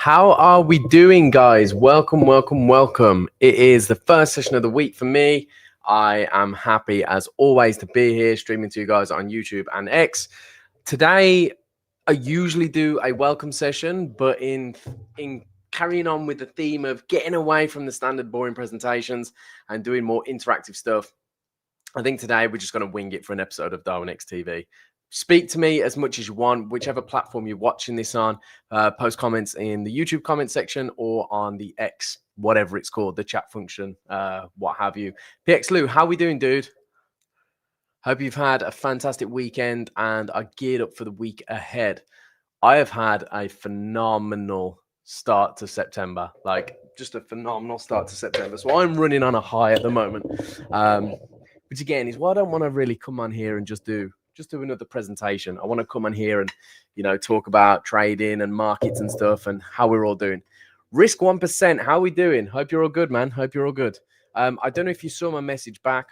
How are we doing, guys? Welcome, welcome, welcome. It is the first session of the week for me. I am happy, as always, to be here streaming to you guys on YouTube and X. Today, I usually do a welcome session, but in carrying on with the theme of getting away from the standard boring presentations and doing more interactive stuff, I think today we're just going to wing it for an episode of Darwinex TV. Speak to me as much as you want, whichever platform you're watching this on. Post comments in the YouTube comment section or on the X, whatever it's called, the chat function, what have you. PX Lou, how we doing, dude? Hope you've had a fantastic weekend and are geared up for the week ahead. I have had a phenomenal start to September, like just a phenomenal start to September. So I'm running on a high at the moment, which again is why I don't want to really come on here and just do another presentation. I want to come on here and, talk about trading and markets and stuff and how we're all doing. Risk 1%, how are we doing? Hope you're all good, man. Hope you're all good. I don't know if you saw my message back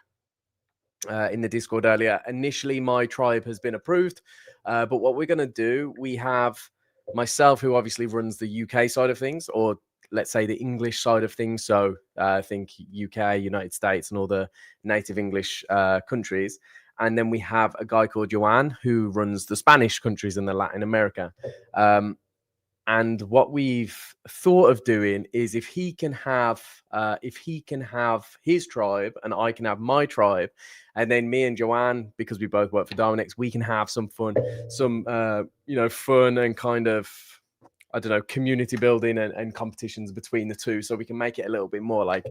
in the Discord earlier. Initially, my tribe has been approved, but what we're going to do, we have myself, who obviously runs the UK side of things, or let's say the English side of things. So I think UK, United States, and all the native English countries. And then we have a guy called Joanne who runs the Spanish countries and the Latin America. And what we've thought of doing is if he can have his tribe and I can have my tribe, and then me and Joanne, because we both work for Darwinex, we can have some fun, fun and kind of, I don't know, community building and competitions between the two, so we can make it a little bit more like,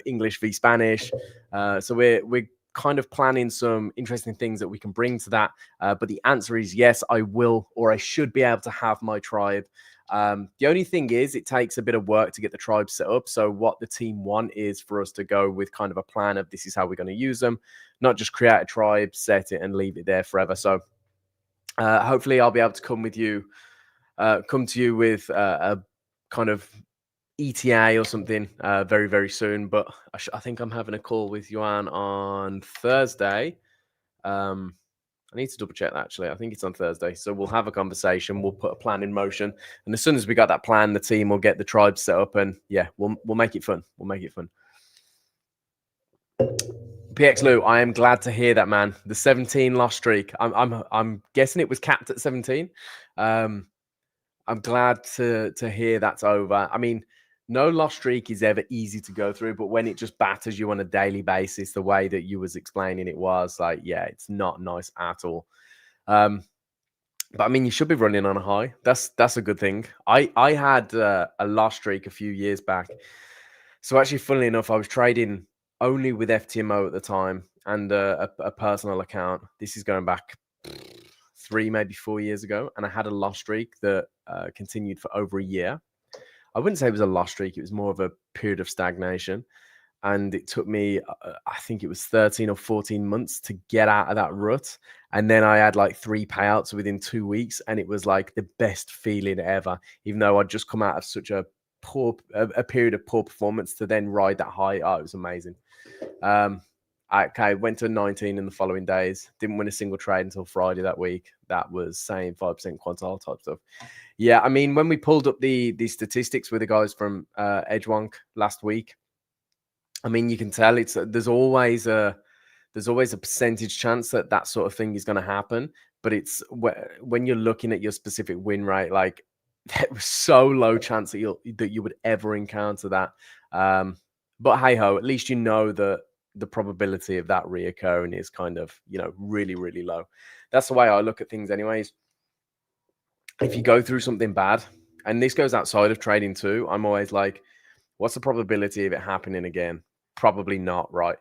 English v Spanish. So we're kind of planning some interesting things that we can bring to that. But the answer is yes, I will, or I should be able to have my tribe. The only thing is it takes a bit of work to get the tribe set up. So what the team want is for us to go with kind of a plan of this is how we're going to use them, not just create a tribe, set it and leave it there forever. So hopefully I'll be able to come to you with a kind of ETA or something very, very soon. But I think I'm having a call with Yuan on Thursday. I need to double check that, actually. I think it's on Thursday. So we'll have a conversation. We'll put a plan in motion. And as soon as we got that plan, the team will get the tribe set up. And yeah, we'll make it fun. We'll make it fun. PX Lou, I am glad to hear that, man. The 17 loss streak. I'm guessing it was capped at 17. I'm glad to hear that's over. I mean, no loss streak is ever easy to go through, but when it just batters you on a daily basis, the way that you was explaining it was like, yeah, it's not nice at all. But I mean, you should be running on a high. That's a good thing. I had a loss streak a few years back. So actually, funnily enough, I was trading only with FTMO at the time and a personal account. This is going back 3, maybe 4 years ago. And I had a loss streak that continued for over a year. I wouldn't say it was a loss streak. It was more of a period of stagnation. And it took me, I think it was 13 or 14 months to get out of that rut. And then I had like 3 payouts within 2 weeks. And it was like the best feeling ever, even though I'd just come out of such a period of poor performance to then ride that high. Oh, it was amazing. I went to 19 in the following days. Didn't win a single trade until Friday that week. That was same 5% quantile type stuff. Yeah, I mean, when we pulled up the statistics with the guys from Edgewonk last week, I mean, you can tell there's always a percentage chance that sort of thing is going to happen. But it's when you're looking at your specific win rate, like there was so low chance that you would ever encounter that. But hey ho, at least you know that the probability of that reoccurring is kind of, really, really low. That's the way I look at things anyways. If you go through something bad, and this goes outside of trading too, I'm always like, what's the probability of it happening again? Probably not, right?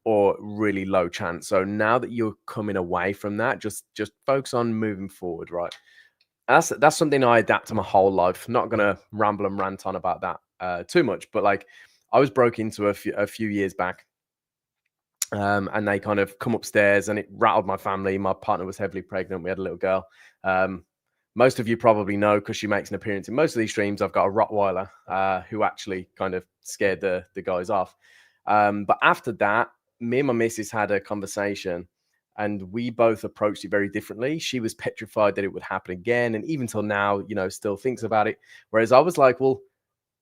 Or really low chance. So now that you're coming away from that, just focus on moving forward, right? That's something I adapt to my whole life. Not gonna ramble and rant on about that too much, but like I was broke into a few years back. And they kind of come upstairs and it rattled my family. My partner was heavily pregnant. We had a little girl. Most of you probably know because she makes an appearance in most of these streams. I've got a Rottweiler who actually kind of scared the guys off. But after that, me and my missus had a conversation and we both approached it very differently. She was petrified that it would happen again, and even till now, still thinks about it. Whereas I was like, well,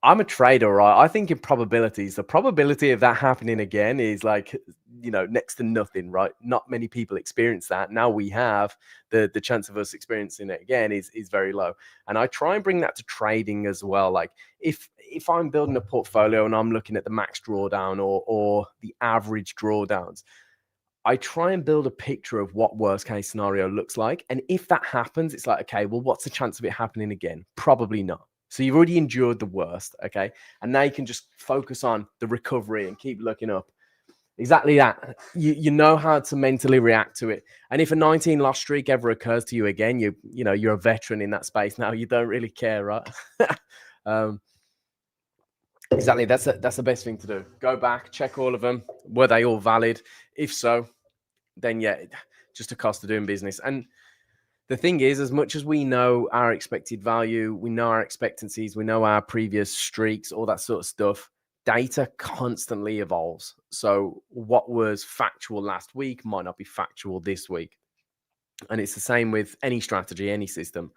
I'm a trader, right? I think in probabilities, the probability of that happening again is like, next to nothing, right? Not many people experience that. Now we have the chance of us experiencing it again is very low. And I try and bring that to trading as well. Like if I'm building a portfolio and I'm looking at the max drawdown or the average drawdowns, I try and build a picture of what worst case scenario looks like. And if that happens, it's like, okay, well, what's the chance of it happening again? Probably not. So you've already endured the worst, okay? And now you can just focus on the recovery and keep looking up. Exactly that. You know how to mentally react to it. And if a 19 loss streak ever occurs to you again, you're a veteran in that space now. You don't really care, right? Exactly. That's the best thing to do. Go back, check all of them. Were they all valid? If so, then yeah, just a cost of doing business. And the thing is, as much as we know our expected value, we know our expectancies, we know our previous streaks, all that sort of stuff, data constantly evolves. So what was factual last week might not be factual this week. And it's the same with any strategy, any system.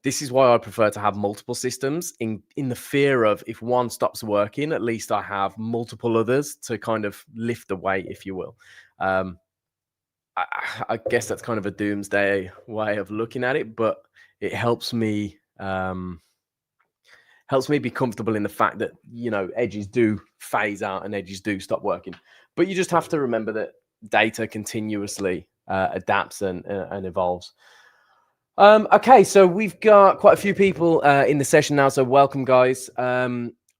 This is why I prefer to have multiple systems in the fear of if one stops working, at least I have multiple others to kind of lift the weight, if you will. I guess that's kind of a doomsday way of looking at it, but it helps me be comfortable in the fact that edges do phase out and edges do stop working. But you just have to remember that data continuously adapts and evolves. Okay, so we've got quite a few people in the session now, so welcome, guys.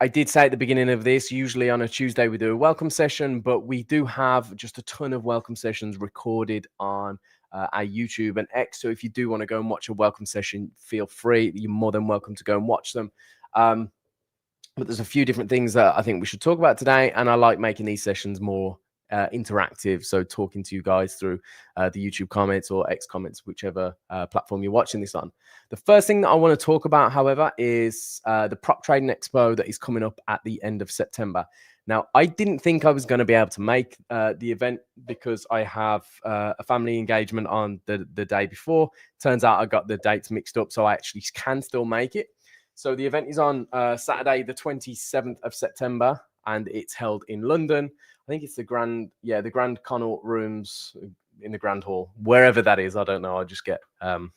I did say at the beginning of this, usually on a Tuesday we do a welcome session, but we do have just a ton of welcome sessions recorded on our YouTube and X. So if you do want to go and watch a welcome session, feel free. You're more than welcome to go and watch them. But there's a few different things that I think we should talk about today, and I like making these sessions more interactive, so talking to you guys through the YouTube comments or X comments, whichever platform you're watching this on. The first thing that I want to talk about, however, is the Prop Trading Expo that is coming up at the end of September. Now, I didn't think I was going to be able to make the event because I have a family engagement on the day before. Turns out I got the dates mixed up, so I actually can still make it. So the event is on Saturday, the 27th of September, and it's held in London. I think it's the Grand Connaught Rooms in the Grand Hall, wherever that is. I don't know. I just get the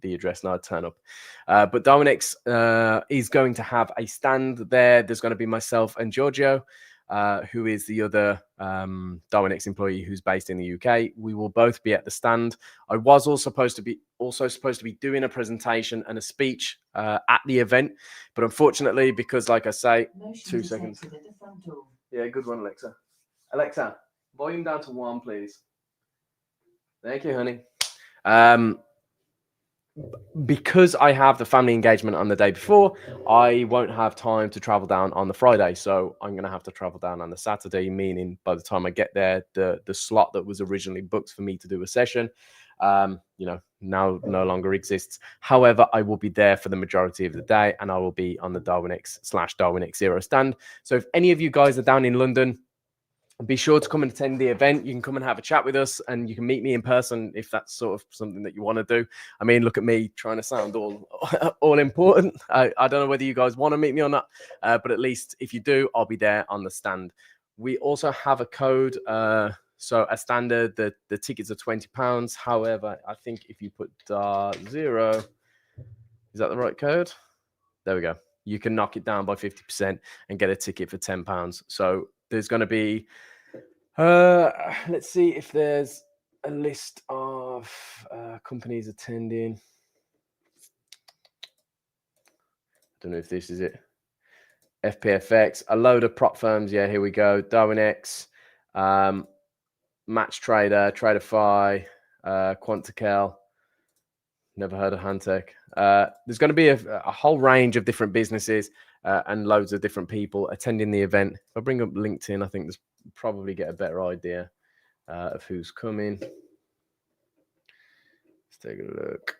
address and I turn up. But Darwinex is going to have a stand there. There's going to be myself and Giorgio, who is the other Darwinex employee who's based in the UK. We will both be at the stand. I was also supposed to be doing a presentation and a speech at the event, but unfortunately, because like I say, 2 seconds. Yeah, good one, Alexa. Alexa, volume down to 1, please. Thank you, honey. Because I have the family engagement on the day before, I won't have time to travel down on the Friday. So I'm going to have to travel down on the Saturday, meaning by the time I get there, the slot that was originally booked for me to do a session, now no longer exists. However, I will be there for the majority of the day, and I will be on the Darwinex/Darwinex Zero stand. So if any of you guys are down in London, be sure to come and attend the event. You can come and have a chat with us, and you can meet me in person if that's sort of something that you want to do. I mean, look at me trying to sound all important. I don't know whether you guys want to meet me or not, but at least if you do, I'll be there on the stand. We also have a code. So as standard, the tickets are £20. However, I think if you put Zero, is that the right code? There we go. You can knock it down by 50% and get a ticket for £10. So there's going to be, let's see if there's a list of companies attending. I don't know if this is it. FPFX, a load of prop firms. Yeah, here we go. Darwinex, Match Trader, TraderFi, Quantical. Never heard of Hantech. There's going to be a whole range of different businesses and loads of different people attending the event. If I bring up LinkedIn, I think there's probably get a better idea of who's coming. Let's take a look.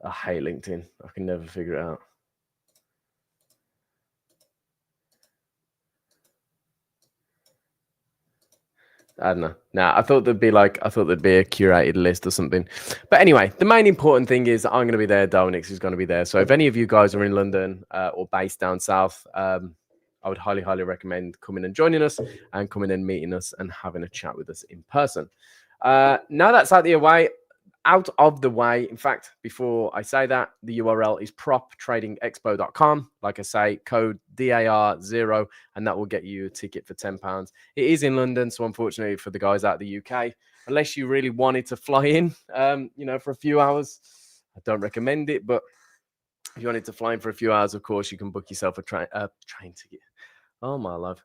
I hate LinkedIn. I can never figure it out. I don't know. Nah, I thought there'd be a curated list or something. But anyway, the main important thing is that I'm going to be there. Darwinex is going to be there. So if any of you guys are in London or based down south, I would highly, highly recommend coming and joining us and coming and meeting us and having a chat with us in person. Now that's out of the way. In fact, before I say that, the URL is proptradingexpo.com. Like I say, code DAR0, and that will get you a ticket for £10. It is in London, so unfortunately for the guys out of the UK, unless you really wanted to fly in, for a few hours, I don't recommend it. But if you wanted to fly in for a few hours, of course, you can book yourself a train ticket. Oh my love,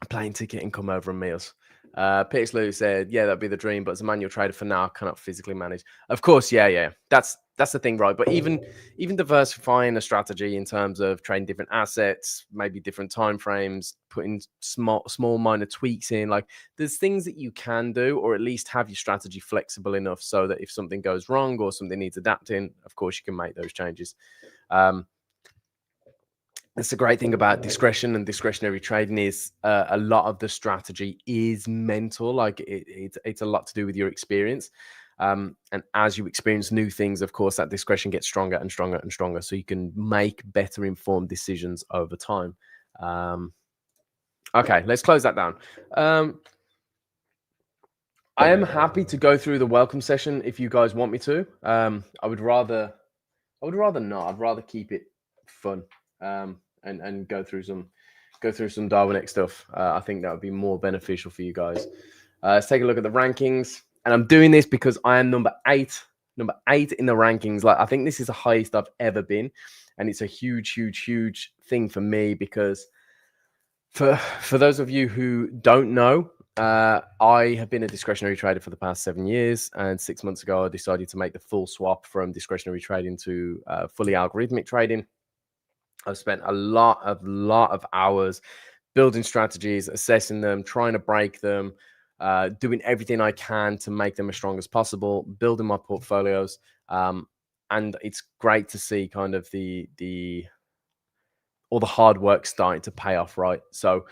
a plane ticket and come over and meet us. Peter Lou said, yeah, that'd be the dream, but as a manual trader for now, I cannot physically manage. Of course, yeah. That's the thing, right? But even diversifying a strategy in terms of trading different assets, maybe different time frames, putting small minor tweaks in, like there's things that you can do, or at least have your strategy flexible enough so that if something goes wrong or something needs adapting, of course you can make those changes. That's the great thing about discretion and discretionary trading is a lot of the strategy is mental. Like it's a lot to do with your experience. And as you experience new things, of course, that discretion gets stronger and stronger and stronger. So you can make better informed decisions over time. Okay, let's close that down. I am happy to go through the welcome session if you guys want me to. I would rather not. I'd rather keep it fun. And go through some Darwinex stuff. I think that would be more beneficial for you guys. Let's take a look at the rankings. And I'm doing this because I am number eight in the rankings. Like I think this is the highest I've ever been. And it's a huge thing for me because for those of you who don't know, I have been a discretionary trader for the past 7 years. And 6 months ago, I decided to make the full swap from discretionary trading to fully algorithmic trading. I've spent a lot of hours building strategies, assessing them, trying to break them, doing everything I can to make them as strong as possible, building my portfolios. And it's great to see kind of all the hard work starting to pay off, right? So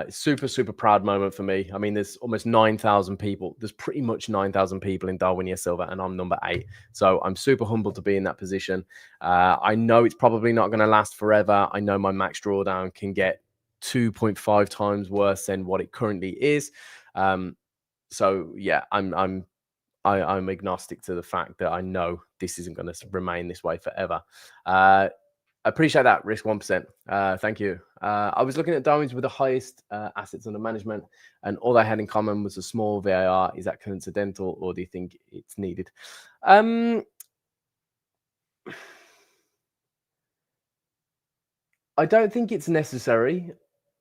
super proud moment for me. I mean, there's almost 9,000 people. There's pretty much 9,000 people in DarwinIA Silver, and I'm number 8. So I'm super humbled to be in that position. I know it's probably not going to last forever. I know my max drawdown can get 2.5 times worse than what it currently is. So yeah, I'm agnostic to the fact that I know this isn't going to remain this way forever. I appreciate that. Risk 1%. Thank you. I was looking at Darwin's with the highest assets under management, and all they had in common was a small VAR. Is that coincidental, or do you think it's needed? I don't think it's necessary.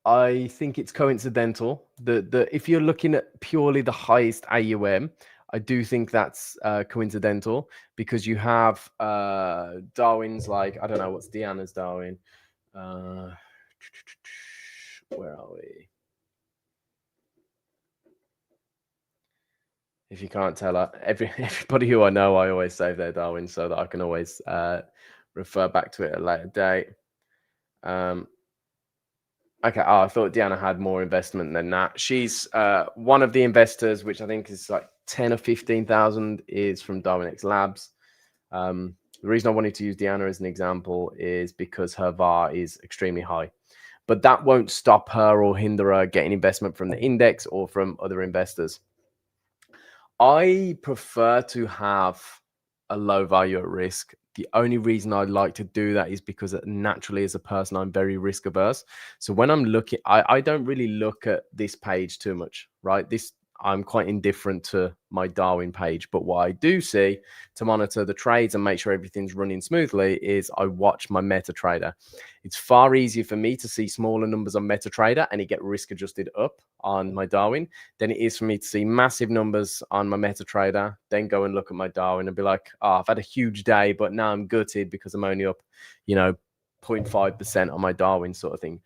I think it's coincidental. If you're looking at purely the highest AUM, I do think that's coincidental because you have Darwin's, like, I don't know, what's Deanna's Darwin? Where are we? If you can't tell, everybody who I know, I always save their Darwin so that I can always refer back to it at a later date. Okay, I thought Deanna had more investment than that. She's one of the investors, which I think is like 10 or 15,000, is from Darwinex Labs. The reason I wanted to use Deanna as an example is because her VAR is extremely high. But that won't stop her or hinder her getting investment from the index or from other investors. I prefer to have a low value at risk. The only reason I like to do that is because naturally as a person, I'm very risk averse. So when I'm looking, I don't really look at this page too much, right? I'm quite indifferent to my Darwin page, but what I do see to monitor the trades and make sure everything's running smoothly is I watch my MetaTrader. It's far easier for me to see smaller numbers on MetaTrader and it get risk adjusted up on my Darwin than it is for me to see massive numbers on my MetaTrader, then go and look at my Darwin and be like, oh, I've had a huge day, but now I'm gutted because I'm only up, 0.5% on my Darwin sort of thing.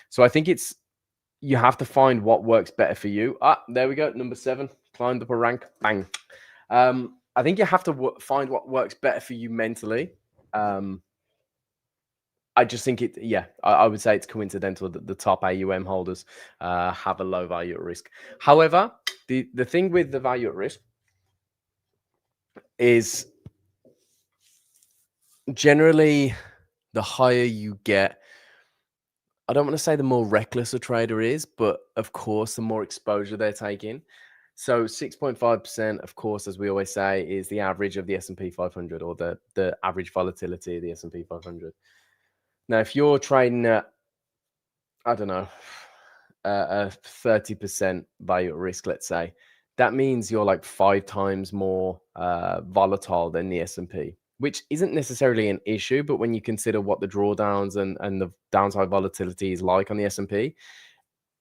So I think you have to find what works better for you. There we go. Number 7, climbed up a rank. Bang. I think you have to find what works better for you mentally. I I just think it, yeah, I would say it's coincidental that the top AUM holders have a low value at risk. However, the thing with the value at risk is generally the higher you get, I don't want to say the more reckless a trader is, but of course, the more exposure they're taking. So 6.5%, of course, as we always say, is the average of the S&P 500, or the average volatility of the S&P 500. Now, if you're trading at, I don't know, a 30% value at risk, let's say, that means you're like 5 times more volatile than the S&P, which isn't necessarily an issue. But when you consider what the drawdowns and the downside volatility is like on the S&P,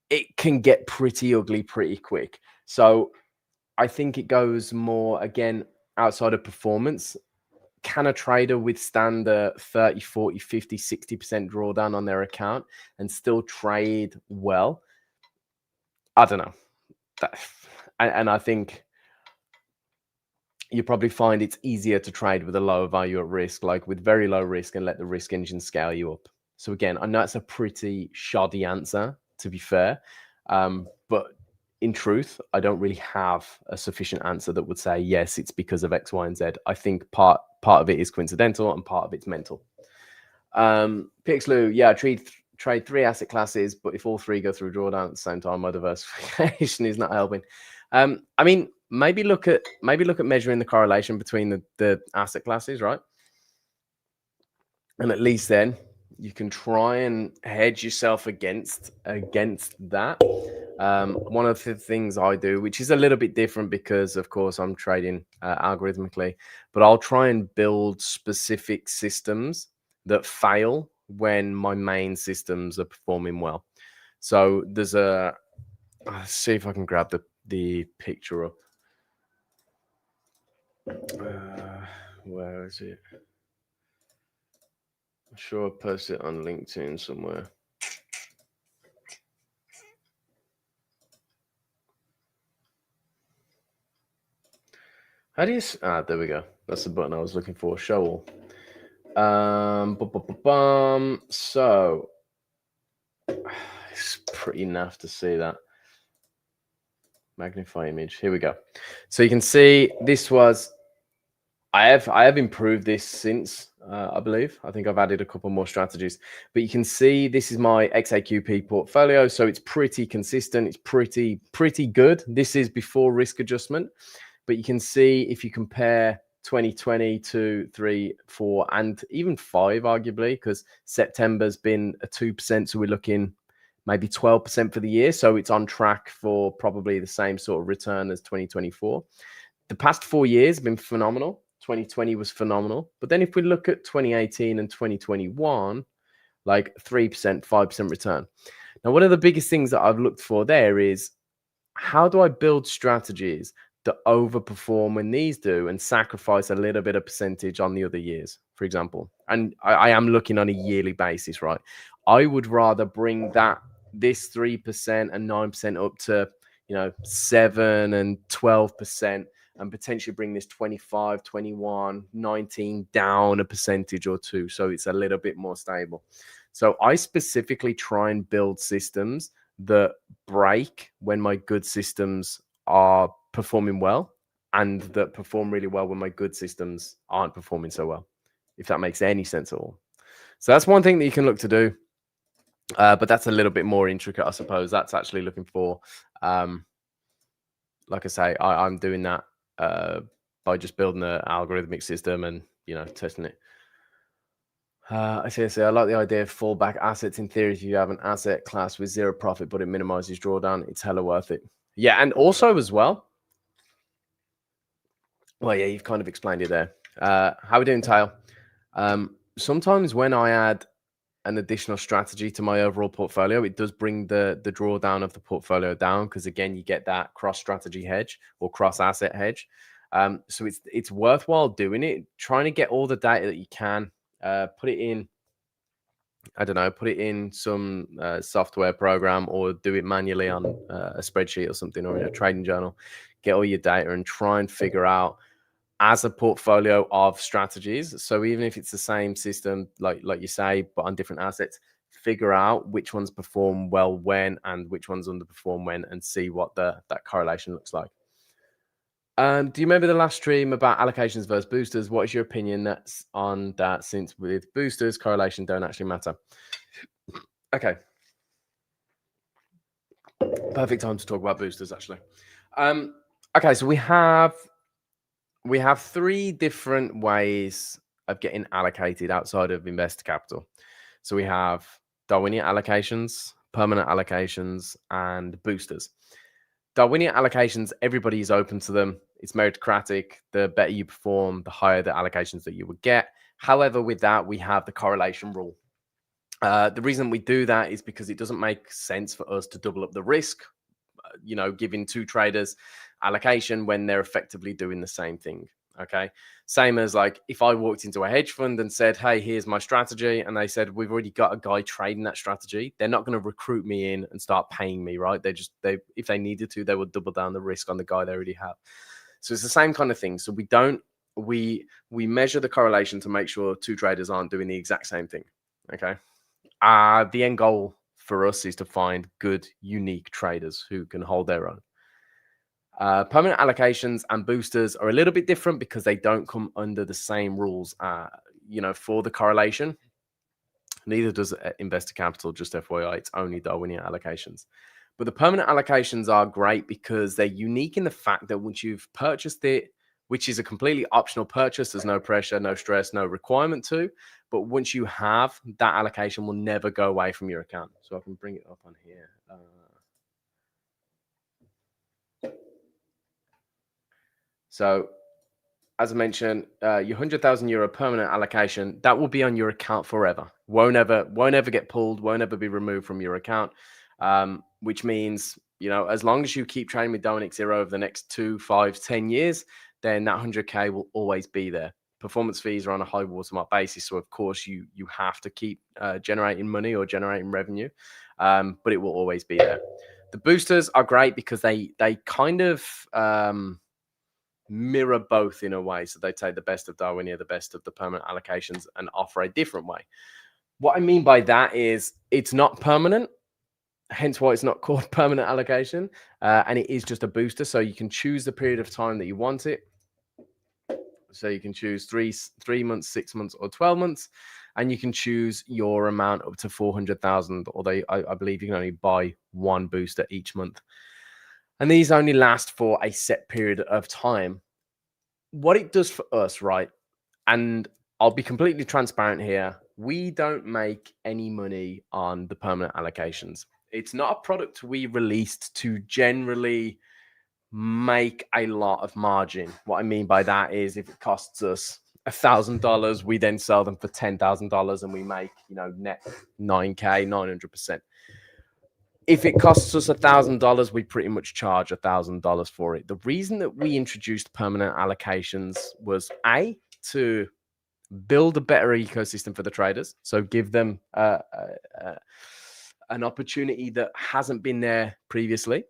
it can get pretty ugly pretty quick. So I think it goes more, again, outside of performance. Can a trader withstand the 30, 40, 50, 60% drawdown on their account and still trade well? I don't know. And I think you probably find it's easier to trade with a lower value at risk, like with very low risk, and let the risk engine scale you up. So again, I know it's a pretty shoddy answer, to be fair. But in truth, I don't really have a sufficient answer that would say, yes, it's because of X, Y, and Z. I think part of it is coincidental and part of it's mental. Pixlu, yeah, trade 3 asset classes, but if all 3 go through drawdown at the same time, my diversification is not helping. I mean, maybe look at measuring the correlation between the asset classes, right? And at least then you can try and hedge yourself against that. One of the things I do, which is a little bit different because, of course, I'm trading algorithmically, but I'll try and build specific systems that fail when my main systems are performing well. So there's let's see if I can grab the picture up. Where is it? I'm sure I posted it on LinkedIn somewhere. How do you? There we go. That's the button I was looking for. Show all. So it's pretty naff to see that. Magnify image. Here we go. So you can see this was. I have improved this since, I believe. I think I've added a couple more strategies, but you can see this is my XAQP portfolio. So it's pretty consistent. It's pretty good. This is before risk adjustment, but you can see if you compare 2020 to 3, 4, and even 5, arguably, because September's been a 2%. So we're looking maybe 12% for the year. So it's on track for probably the same sort of return as 2024. The past 4 years have been phenomenal. 2020 was phenomenal. But then if we look at 2018 and 2021, like 3%, 5% return. Now, one of the biggest things that I've looked for there is, how do I build strategies that overperform when these do and sacrifice a little bit of percentage on the other years, for example? And I am looking on a yearly basis, right? I would rather bring this 3% and 9% up to, 7 and 12%, and potentially bring this 25, 21, 19 down a percentage or 2. So it's a little bit more stable. So I specifically try and build systems that break when my good systems are performing well, and that perform really well when my good systems aren't performing so well, if that makes any sense at all. So that's one thing that you can look to do. But that's a little bit more intricate, I suppose. That's actually looking for, like I say, I'm doing that by just building an algorithmic system and, testing it. I like the idea of fallback assets. In theory, if you have an asset class with 0 profit, but it minimizes drawdown, it's hella worth it. Yeah, and also as well, well, yeah, you've kind of explained it there. How are we doing, Tail? Sometimes when I add an additional strategy to my overall portfolio, it does bring the drawdown of the portfolio down, because again, you get that cross strategy hedge or cross asset hedge. So it's worthwhile doing it, trying to get all the data that you can, put it in, I don't know, put it in some software program, or do it manually on a spreadsheet or something, or in a trading journal. Get all your data and try and figure out as a portfolio of strategies. So even if it's the same system, like you say, but on different assets, figure out which ones perform well when and which ones underperform when, and see what that correlation looks like. Do you remember the last stream about allocations versus boosters? What is your opinion that's on that, since with boosters, correlation don't actually matter? Okay. Perfect time to talk about boosters, actually. Okay, so we have 3 different ways of getting allocated outside of investor capital. So we have DarwinIA allocations, permanent allocations, and boosters. DarwinIA allocations, everybody is open to them. It's meritocratic. The better you perform, the higher the allocations that you would get. However, with that, we have the correlation rule. The reason we do that is because it doesn't make sense for us to double up the risk, giving 2 traders allocation when they're effectively doing the same thing. Okay. Same as like if I walked into a hedge fund and said, hey, here's my strategy, and they said, we've already got a guy trading that strategy, they're not going to recruit me in and start paying me, right? If they needed to, they would double down the risk on the guy they already have. So it's the same kind of thing. So we measure the correlation to make sure 2 traders aren't doing the exact same thing. Okay. The end goal for us is to find good, unique traders who can hold their own. Permanent allocations and boosters are a little bit different because they don't come under the same rules, for the correlation. Neither does investor capital, just FYI, it's only DarwinIA allocations. But the permanent allocations are great because they're unique in the fact that once you've purchased it, which is a completely optional purchase, there's no pressure, no stress, no requirement to, but once you have, that allocation will never go away from your account. So I can bring it up on here. So as I mentioned, your €100,000 permanent allocation, that will be on your account forever. Won't ever get pulled, won't ever be removed from your account. Which means, as long as you keep trading with Darwinex Zero over the next 2, 5, 10 years, then that 100K will always be there. Performance fees are on a high watermark basis, so of course you have to keep generating money or generating revenue, but it will always be there. The boosters are great because they kind of mirror both in a way. So they take the best of DarwinIA, the best of the permanent allocations, and offer a different way. What I mean by that is it's not permanent, hence why it's not called permanent allocation, and it is just a booster. So you can choose the period of time that you want it. So you can choose 3 months, 6 months, or 12 months, and you can choose your amount up to 400,000. Although I believe you can only buy 1 booster each month, and these only last for a set period of time. What it does for us, right? And I'll be completely transparent here. We don't make any money on the permanent allocations. It's not a product we released to generally make a lot of margin. What I mean by that is if it costs us $1,000, we then sell them for $10,000 and we make, net 9K, 900%. If it costs us $1,000, we pretty much charge $1,000 for it. The reason that we introduced permanent allocations was to build a better ecosystem for the traders. So give them an opportunity that hasn't been there previously.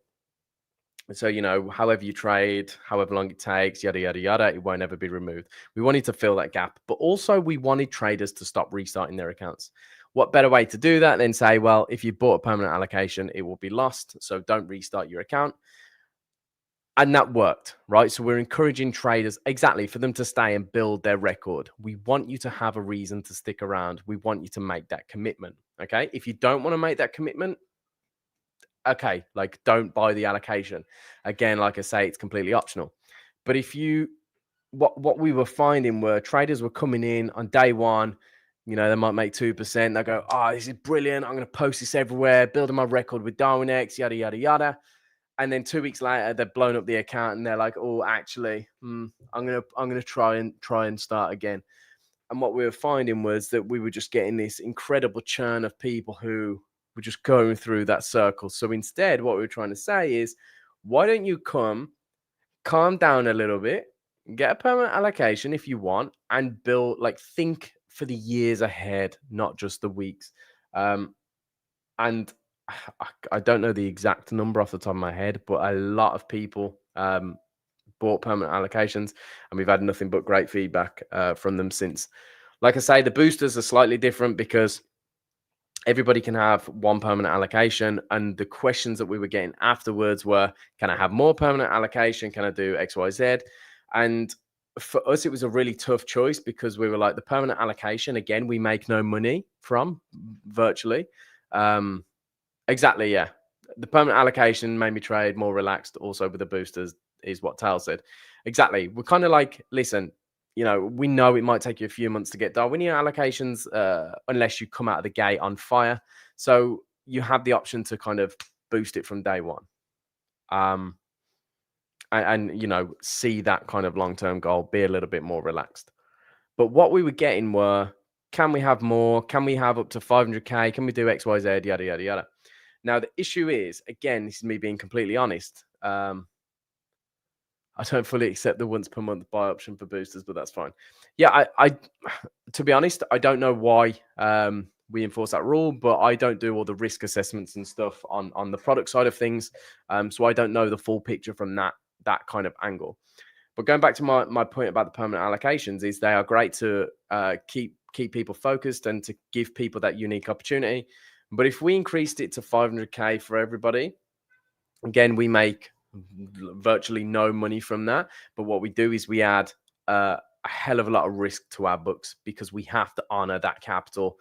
So, however you trade, however long it takes, yada, yada, yada, it won't ever be removed. We wanted to fill that gap, but also we wanted traders to stop restarting their accounts. What better way to do that than say, well, if you bought a permanent allocation, it will be lost. So don't restart your account. And that worked, right? So we're encouraging traders exactly for them to stay and build their record. We want you to have a reason to stick around. We want you to make that commitment. Okay. If you don't want to make that commitment, okay, like don't buy the allocation. Again, like I say, it's completely optional. But what we were finding were traders were coming in on day one, they might make 2%. They go, oh, this is brilliant. I'm going to post this everywhere, building my record with Darwinex, yada, yada, yada. And then 2 weeks later, they've blown up the account and they're like, oh, actually, I'm gonna try and start again. And what we were finding was that we were just getting this incredible churn of people who were just going through that circle. So instead, what we were trying to say is, why don't you calm down a little bit, get a permanent allocation if you want, and think for the years ahead, not just the weeks. And I don't know the exact number off the top of my head, but a lot of people bought permanent allocations, and we've had nothing but great feedback from them since. Like I say, the boosters are slightly different because everybody can have one permanent allocation, and the questions that we were getting afterwards were, can I have more permanent allocation? Can I do XYZ? And for us, it was a really tough choice because we were like, the permanent allocation, again, we make no money from virtually. Exactly, yeah. The permanent allocation made me trade more relaxed also with the boosters, is what Tal said. Exactly. We're kind of like, listen, you know, we know it might take you a few months to get Darwinia allocations unless you come out of the gate on fire. So you have the option to kind of boost it from day one. And you know, see that kind of long-term goal, be a little bit more relaxed. But what we were getting were, can we have more? Can we have up to 500K? Can we do XYZ? Yada, yada, yada. Now, the issue is, again, this is me being completely honest. I don't fully accept the once per month buy option for boosters, but that's fine. Yeah, I to be honest, I don't know why we enforce that rule, but I don't do all the risk assessments and stuff on the product side of things. So I don't know the full picture from that kind of angle. But going back to my point about the permanent allocations, is they are great to keep people focused and to give people that unique opportunity. But if we increased it to 500K for everybody, again, we make virtually no money from that. But what we do is we add a hell of a lot of risk to our books because we have to honor that capital,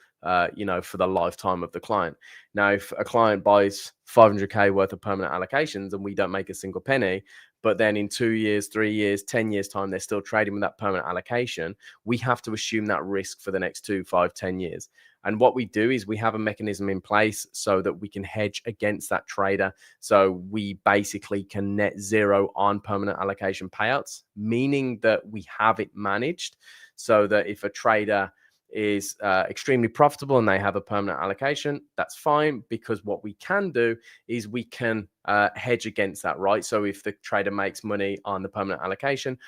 you know, for the lifetime of the client. Now, if a client buys 500K worth of permanent allocations and we don't make a single penny, but then in 2 years, 3 years, 10 years time, they're still trading with that permanent allocation, we have to assume that risk for the next 2, 5, 10 years. And what we do is we have a mechanism in place so that we can hedge against that trader. So we basically can net zero on permanent allocation payouts, meaning that we have it managed so that if a trader is extremely profitable and they have a permanent allocation, that's fine, because what we can do is we can hedge against that, right? So if the trader makes money on the permanent allocation,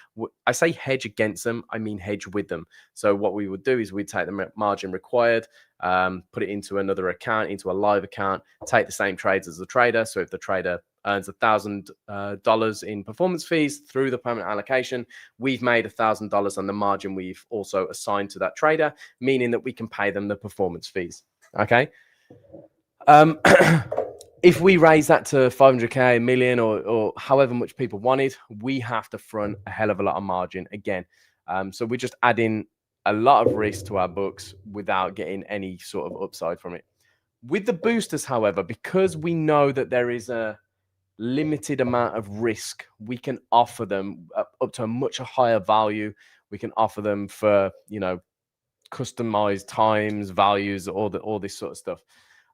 I say hedge against them, I mean hedge with them. So what we would do is we'd take the margin required, put it into another account, into a live account, take the same trades as the trader. So if the trader earns $1,000 in performance fees through the permanent allocation, we've made $1,000 on the margin we've also assigned to that trader, meaning that we can pay them the performance fees. Okay. If we raise that to 500K, a million, or however much people wanted, we have to front a hell of a lot of margin again. So we're just adding a lot of risk to our books without getting any sort of upside from it. With the boosters, however, because we know that there is a limited amount of risk, we can offer them up to a much higher value. We can offer them for, you know, customized times, values, all this sort of stuff.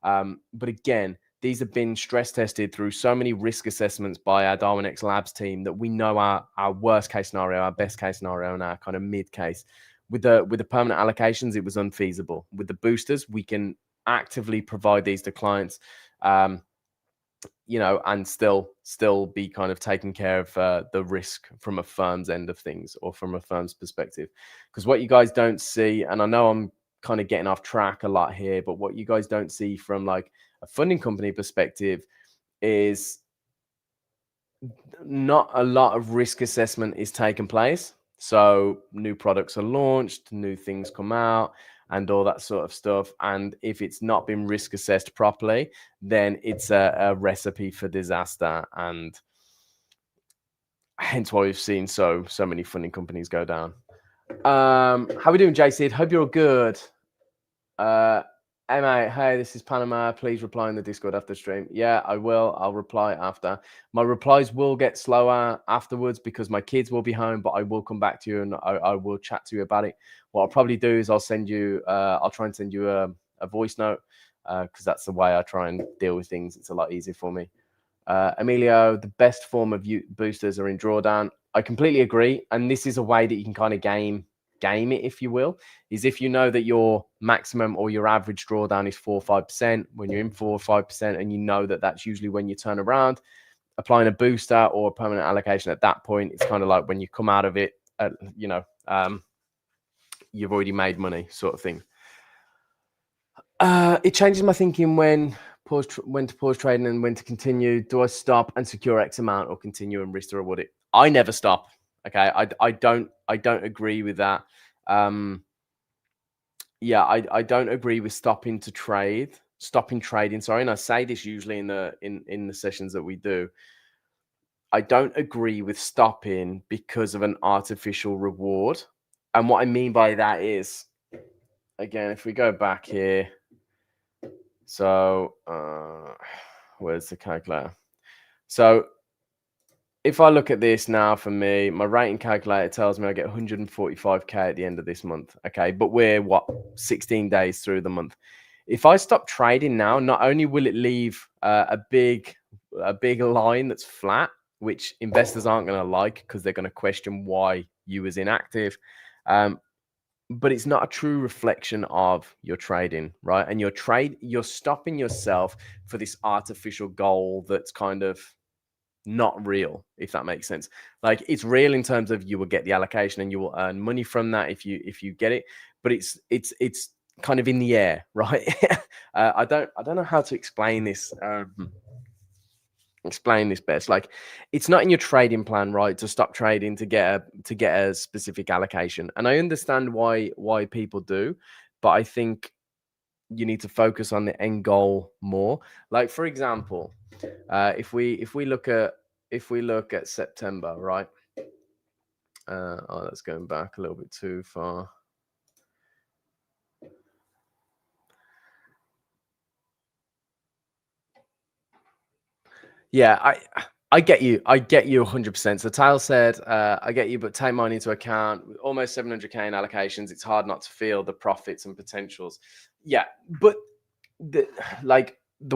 But again, these have been stress tested through so many risk assessments by our Darwinex Labs team that we know our worst case scenario, our best case scenario, and our kind of mid case. With the permanent allocations, it was unfeasible. With the boosters, we can actively provide these to clients, you know, and still be kind of taking care of the risk from a firm's end of things, or from a firm's perspective. Because what you guys don't see, and I know I'm kind of getting off track a lot here, but what you guys don't see from like a funding company perspective is not a lot of risk assessment is taking place. So new products are launched, new things come out, and all that sort of stuff. And if it's not been risk assessed properly, then it's a recipe for disaster. And hence why we've seen so many funding companies go down. How are we doing, JC? Hope you're all good. Hey mate, hey, this is Panama. Please reply in the Discord after stream. Yeah, I will. I'll reply after. My replies will get slower afterwards because my kids will be home, but I will come back to you and I will chat to you about it. What I'll probably do is I'll try and send you a voice note because that's the way I try and deal with things. It's a lot easier for me. Emilio, the best form of boosters are in drawdown. I completely agree. And this is a way that you can kind of game it, if you will, is if you know that your maximum or your average drawdown is 4 or 5%, when you're in 4 or 5%, and you know that that's usually when you turn around, applying a booster or a permanent allocation at that point, it's kind of like when you come out of it, you know, you've already made money, sort of thing. It changes my thinking when when to pause trading and when to continue. Do I stop and secure X amount or continue and risk to reward it? I never stop. Okay, I don't agree with that. Yeah, I don't agree with stopping trading. Sorry, and I say this usually in the sessions that we do. I don't agree with stopping because of an artificial reward. And what I mean by that is, again, if we go back here, so where's the calculator? So if I look at this now, for me, my rating calculator tells me I get 145k at the end of this month. Okay, but we're 16 days through the month. If I stop trading now, not only will it leave a big line that's flat, which investors aren't going to like because they're going to question why you was inactive, but it's not a true reflection of your trading, right? And you're stopping yourself for this artificial goal that's kind of not real, if that makes sense. Like, it's real in terms of you will get the allocation and you will earn money from that if you get it, but it's kind of in the air, right? I don't know how to explain this. Explain this best. Like, it's not in your trading plan, right, to stop trading to get a specific allocation. And I understand why people do, but I think you need to focus on the end goal more. Like, for example, if we look at September, right? Oh, that's going back a little bit too far. Yeah, I get you. I get you 100%. So Tal said, I get you, but take mine into account. With almost 700k in allocations, it's hard not to feel the profits and potentials. Yeah, but the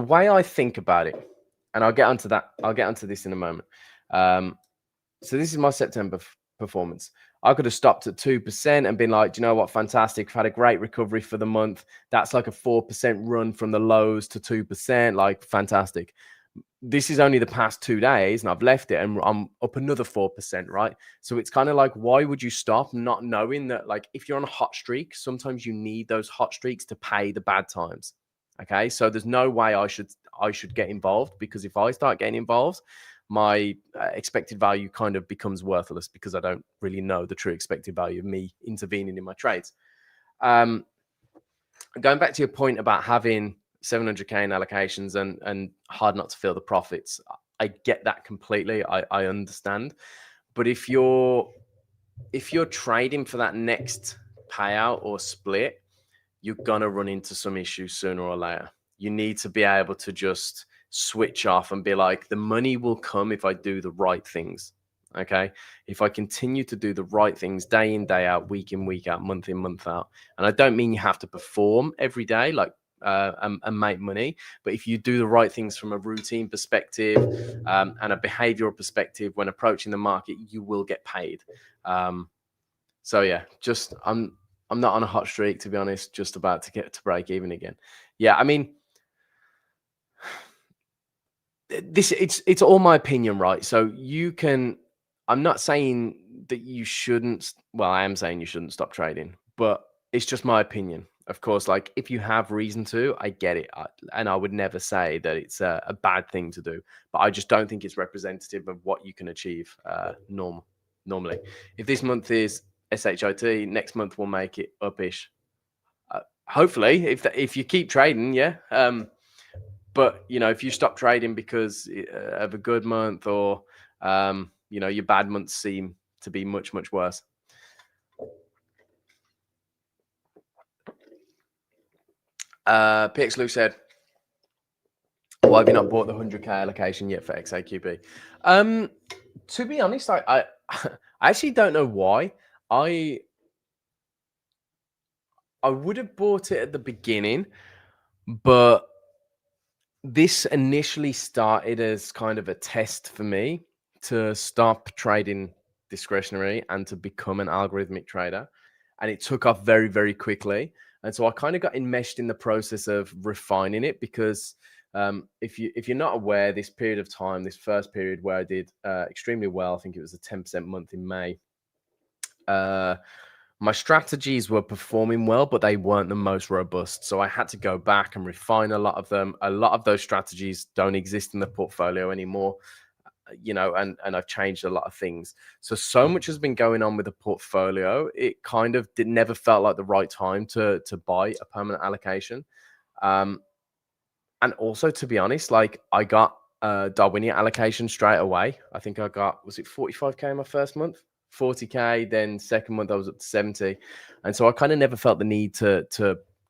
way I think about it, and I'll get onto that. I'll get onto this in a moment. So this is my September performance. I could have stopped at 2% and been like, do you know what? Fantastic. I've had a great recovery for the month. That's like a 4% run from the lows to 2%. Like, fantastic. This is only the past 2 days and I've left it and I'm up another 4%, right? So it's kind of like, why would you stop, not knowing that, like, if you're on a hot streak, sometimes you need those hot streaks to pay the bad times. Okay, so there's no way I should get involved, because if I start getting involved, my expected value kind of becomes worthless because I don't really know the true expected value of me intervening in my trades. Going back to your point about having 700k in allocations and hard not to feel the profits, I get that completely. I understand. But if you're trading for that next payout or split, you're gonna run into some issues sooner or later. You need to be able to just switch off and be like, the money will come if I do the right things. Okay, if I continue to do the right things day in, day out, week in, week out, month in, month out, and I don't mean you have to perform every day, like and make money, but if you do the right things from a routine perspective and a behavioral perspective when approaching the market, you will get paid. So yeah, just I'm not on a hot streak, to be honest. Just about to get to break even again. Yeah, I mean, it's all my opinion, right? So you can. I'm not saying that you shouldn't. Well, I am saying you shouldn't stop trading, but it's just my opinion. Of course, like, if you have reason to, I get it, and I would never say that it's a bad thing to do. But I just don't think it's representative of what you can achieve normally. If this month is SHIT, next month we'll make it upish. Hopefully, if you keep trading, yeah. But if you stop trading because of a good month, or your bad months seem to be much worse. PX Lou said, why have you not bought the 100k allocation yet for XAQB? To be honest, I actually don't know why. I would have bought it at the beginning, but this initially started as kind of a test for me to stop trading discretionary and to become an algorithmic trader. And it took off very, very quickly. And so I kind of got enmeshed in the process of refining it, because if you're not aware, this period of time, this first period where I did extremely well, I think it was a 10% month in May, my strategies were performing well, but they weren't the most robust. So I had to go back and refine a lot of them. A lot of those strategies don't exist in the portfolio anymore, and I've changed a lot of things. So much has been going on with the portfolio. It kind of never felt like the right time to buy a permanent allocation. And also, to be honest, like I got a DarwinIA allocation straight away. I think I got, was it 45K my first month? 40K, then second month I was up to 70. And so I kind of never felt the need to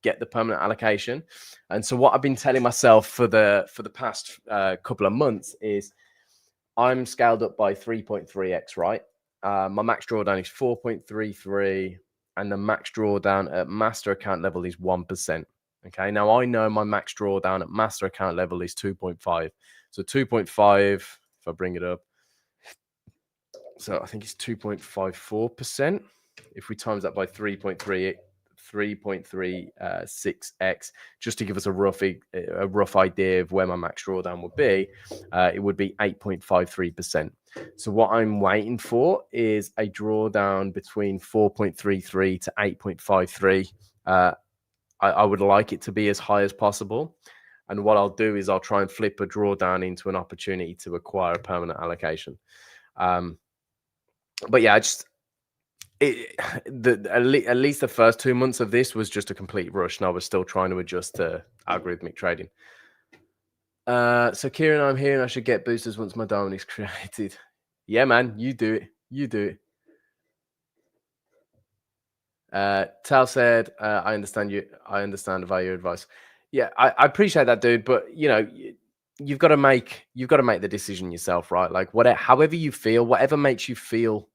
get the permanent allocation. And so what I've been telling myself for the past couple of months is I'm scaled up by 3.3x, right? My max drawdown is 4.33, and the max drawdown at master account level is 1%. Okay, now I know my max drawdown at master account level is 2.5. So 2.5, if I bring it up, so I think it's 2.54%. If we times that by 3.36x, just to give us a rough idea of where my max drawdown would be, it would be 8.53%. So what I'm waiting for is a drawdown between 4.33 to 8.53. I would like it to be as high as possible. And what I'll do is I'll try and flip a drawdown into an opportunity to acquire a permanent allocation. But yeah, at least the first 2 months of this was just a complete rush, and I was still trying to adjust to algorithmic trading. So Kieran, I'm here and I should get boosters once my Darwin is created. Yeah, man, you do it. You do it. Tal said, I understand you. I understand about your advice. Yeah, I appreciate that, dude. But you've got to make the decision yourself, right? Like however you feel, whatever makes you feel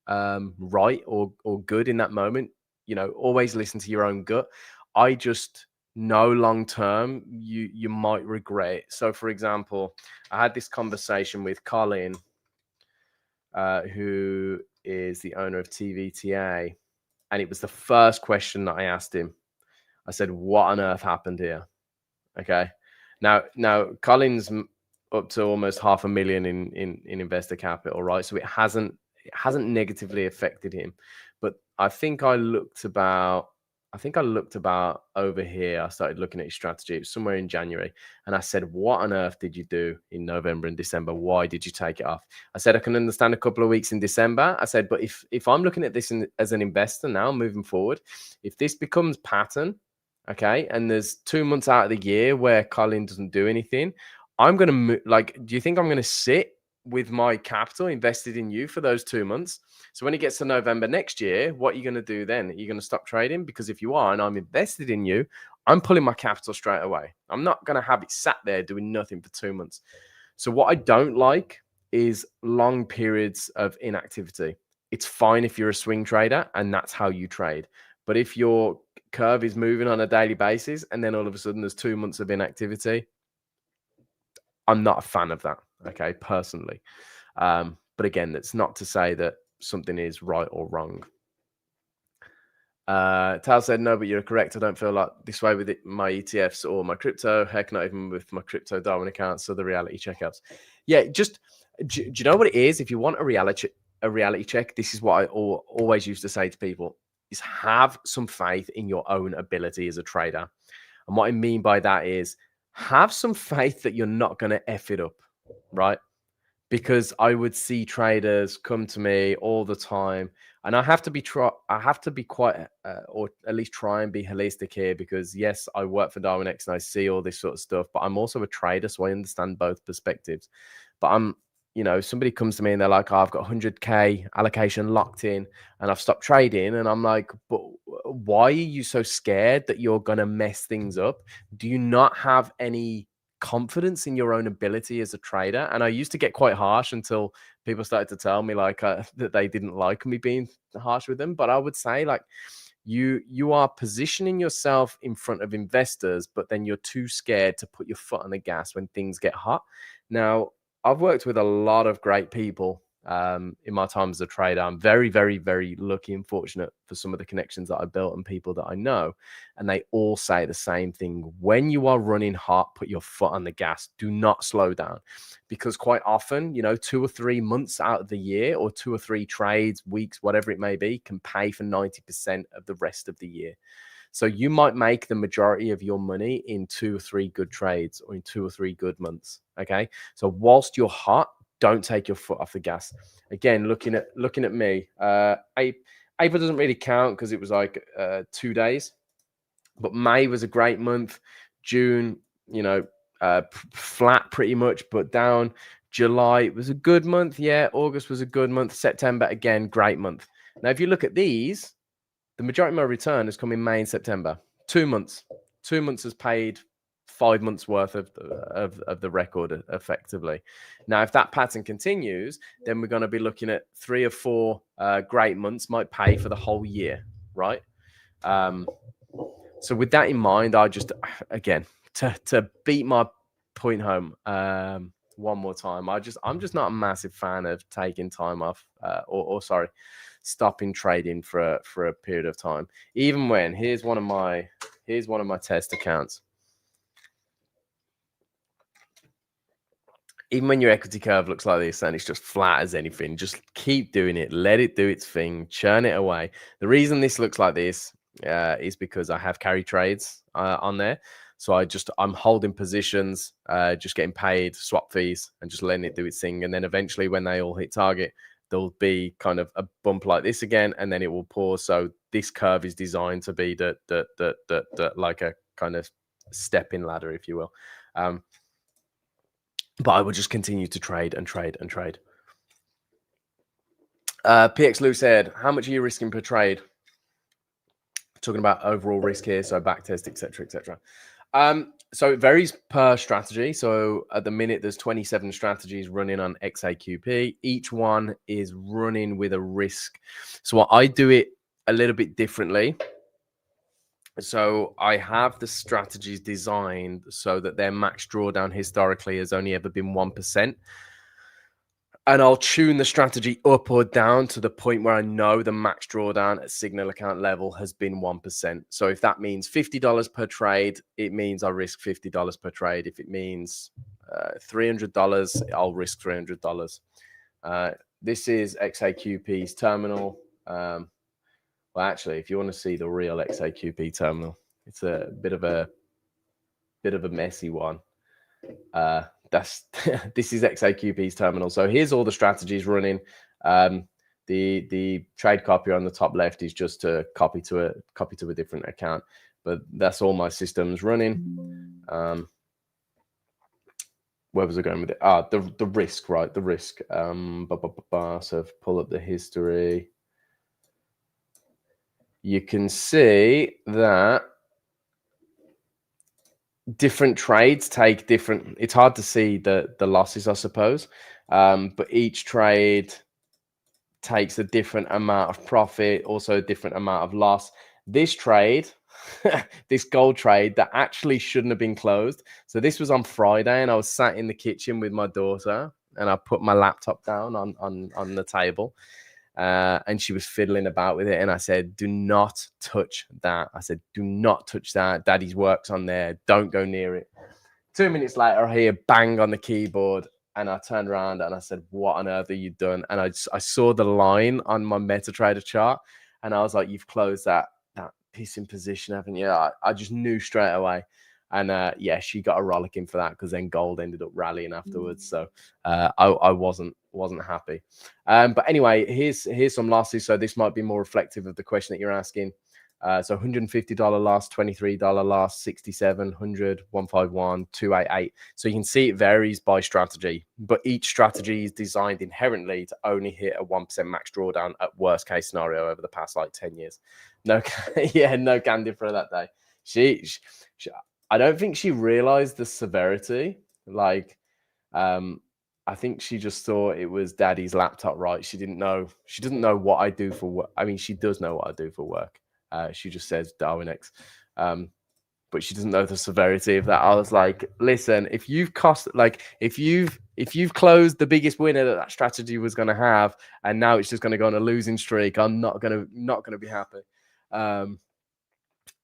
right or good in that moment. Always listen to your own gut. I just know long term you might regret it. So, for example, I had this conversation with Colin, who is the owner of TVTA. And it was the first question that I asked him. I said, "What on earth happened here?" Okay. Now Colin's up to almost $500,000 in investor capital, right? So it hasn't negatively affected him. But I think I looked about over here. I started looking at his strategy. It was somewhere in January. And I said, "What on earth did you do in November and December? Why did you take it off?" I said, "I can understand a couple of weeks in December." I said, "But if I'm looking at this as an investor now moving forward, if this becomes pattern, okay, and there's 2 months out of the year where Colin doesn't do anything, I'm going to do you think I'm going to sit with my capital invested in you for those 2 months? So when it gets to November next year, what are you going to do then? Are you going to stop trading? Because if you are and I'm invested in you, I'm pulling my capital straight away. I'm not going to have it sat there doing nothing for 2 months." So what I don't like is long periods of inactivity. It's fine if you're a swing trader and that's how you trade. But if your curve is moving on a daily basis and then all of a sudden there's 2 months of inactivity, I'm not a fan of that, okay, personally. But again, that's not to say that something is right or wrong. Tal said, "No, but you're correct. I don't feel like this way with my ETFs or my crypto. Heck, not even with my crypto Darwin accounts or the reality checkouts." Yeah, just do you know what it is? If you want a reality check, this is what I always used to say to people: is have some faith in your own ability as a trader. And what I mean by that is have some faith that you're not going to F it up, right? Because I would see traders come to me all the time, and I have to be quite, or at least try and be holistic here, because yes, I work for Darwinex and I see all this sort of stuff, but I'm also a trader, so I understand both perspectives. But somebody comes to me and they're like, "Oh, I've got 100K allocation locked in and I've stopped trading." And I'm like, "But why are you so scared that you're going to mess things up? Do you not have any confidence in your own ability as a trader?" And I used to get quite harsh until people started to tell me that they didn't like me being harsh with them. But I would say, like, you are positioning yourself in front of investors, but then you're too scared to put your foot on the gas when things get hot. Now, I've worked with a lot of great people in my time as a trader. I'm very, very, very lucky and fortunate for some of the connections that I built and people that I know. And they all say the same thing. When you are running hot, put your foot on the gas. Do not slow down. Because quite often, 2 or 3 months out of the year, or 2 or 3 trades, weeks, whatever it may be, can pay for 90% of the rest of the year. So you might make the majority of your money in 2 or 3 good trades, or in 2 or 3 good months. Okay. So whilst you're hot, don't take your foot off the gas. Again, looking at me, April doesn't really count because it was like 2 days, but May was a great month. June, flat pretty much, but down. July was a good month. Yeah. August was a good month. September, again, great month. Now, if you look at these, the majority of my return has come in May and September. 2 months. 2 months has paid 5 months worth of the record effectively. Now, if that pattern continues, then we're going to be looking at 3 or 4 great months might pay for the whole year, right? So with that in mind, I just, again, to beat my point home one more time, I'm just not a massive fan of taking time off or stopping trading for a period of time. Even when here's one of my test accounts. Even when your equity curve looks like this and it's just flat as anything, just keep doing it. Let it do its thing. Churn it away. The reason this looks like this is because I have carry trades on there. So I'm holding positions, just getting paid swap fees and just letting it do its thing. And then eventually when they all hit target, there'll be kind of a bump like this again, and then it will pause. So this curve is designed to be the like a kind of stepping ladder, if you will. But I will just continue to trade and trade and trade. PX Lou said, how much are you risking per trade? Talking about overall risk here, so backtest, etc., etc. So it varies per strategy. So at the minute, there's 27 strategies running on XAQP. Each one is running with a risk. So I do it a little bit differently. So I have the strategies designed so that their max drawdown historically has only ever been 1%. And I'll tune the strategy up or down to the point where I know the max drawdown at signal account level has been 1%. So if that means $50 per trade, it means I risk $50 per trade. If it means $300, I'll risk $300. This is XAQP's terminal. Well, actually, if you want to see the real XAQP terminal, it's a bit of a messy one. This is XAQP's terminal. So here's all the strategies running. The trade copier on the top left is just to copy to a different account, but that's all my systems running. Where was I going with it? The risk, right? The risk. So pull up the history. You can see that different trades take different. It's hard to see the losses, I suppose, but each trade takes a different amount of profit, also a different amount of loss. This trade, this gold trade that actually shouldn't have been closed. So this was on Friday, and I was sat in the kitchen with my daughter, and I put my laptop down on the table. And she was fiddling about with it, and I said, do not touch that. I said, do not touch that. Daddy's work's on there. Don't go near it. 2 minutes later, I hear bang on the keyboard, and I turned around and I said, what on earth have you done? And I saw the line on my MetaTrader chart, and I was like, you've closed that piece in position, haven't you? I just knew straight away. And yeah, she got a rollicking for that, because then gold ended up rallying afterwards. So I wasn't happy. But anyway, here's some losses. So this might be more reflective of the question that you're asking. So $150 loss, $23 loss, 67, 100, 151, 288. So you can see it varies by strategy, but each strategy is designed inherently to only hit a 1% max drawdown at worst case scenario over the past like 10 years. No, yeah, no candy for that day. She I don't think she realized the severity. Like, I think she just thought it was daddy's laptop, right? She didn't know. She doesn't know what I do for work. I mean, she does know what I do for work. She just says Darwinex. But she doesn't know the severity of that. I was like, listen, if you've if you've closed the biggest winner that strategy was going to have, and now it's just going to go on a losing streak, I'm not gonna be happy.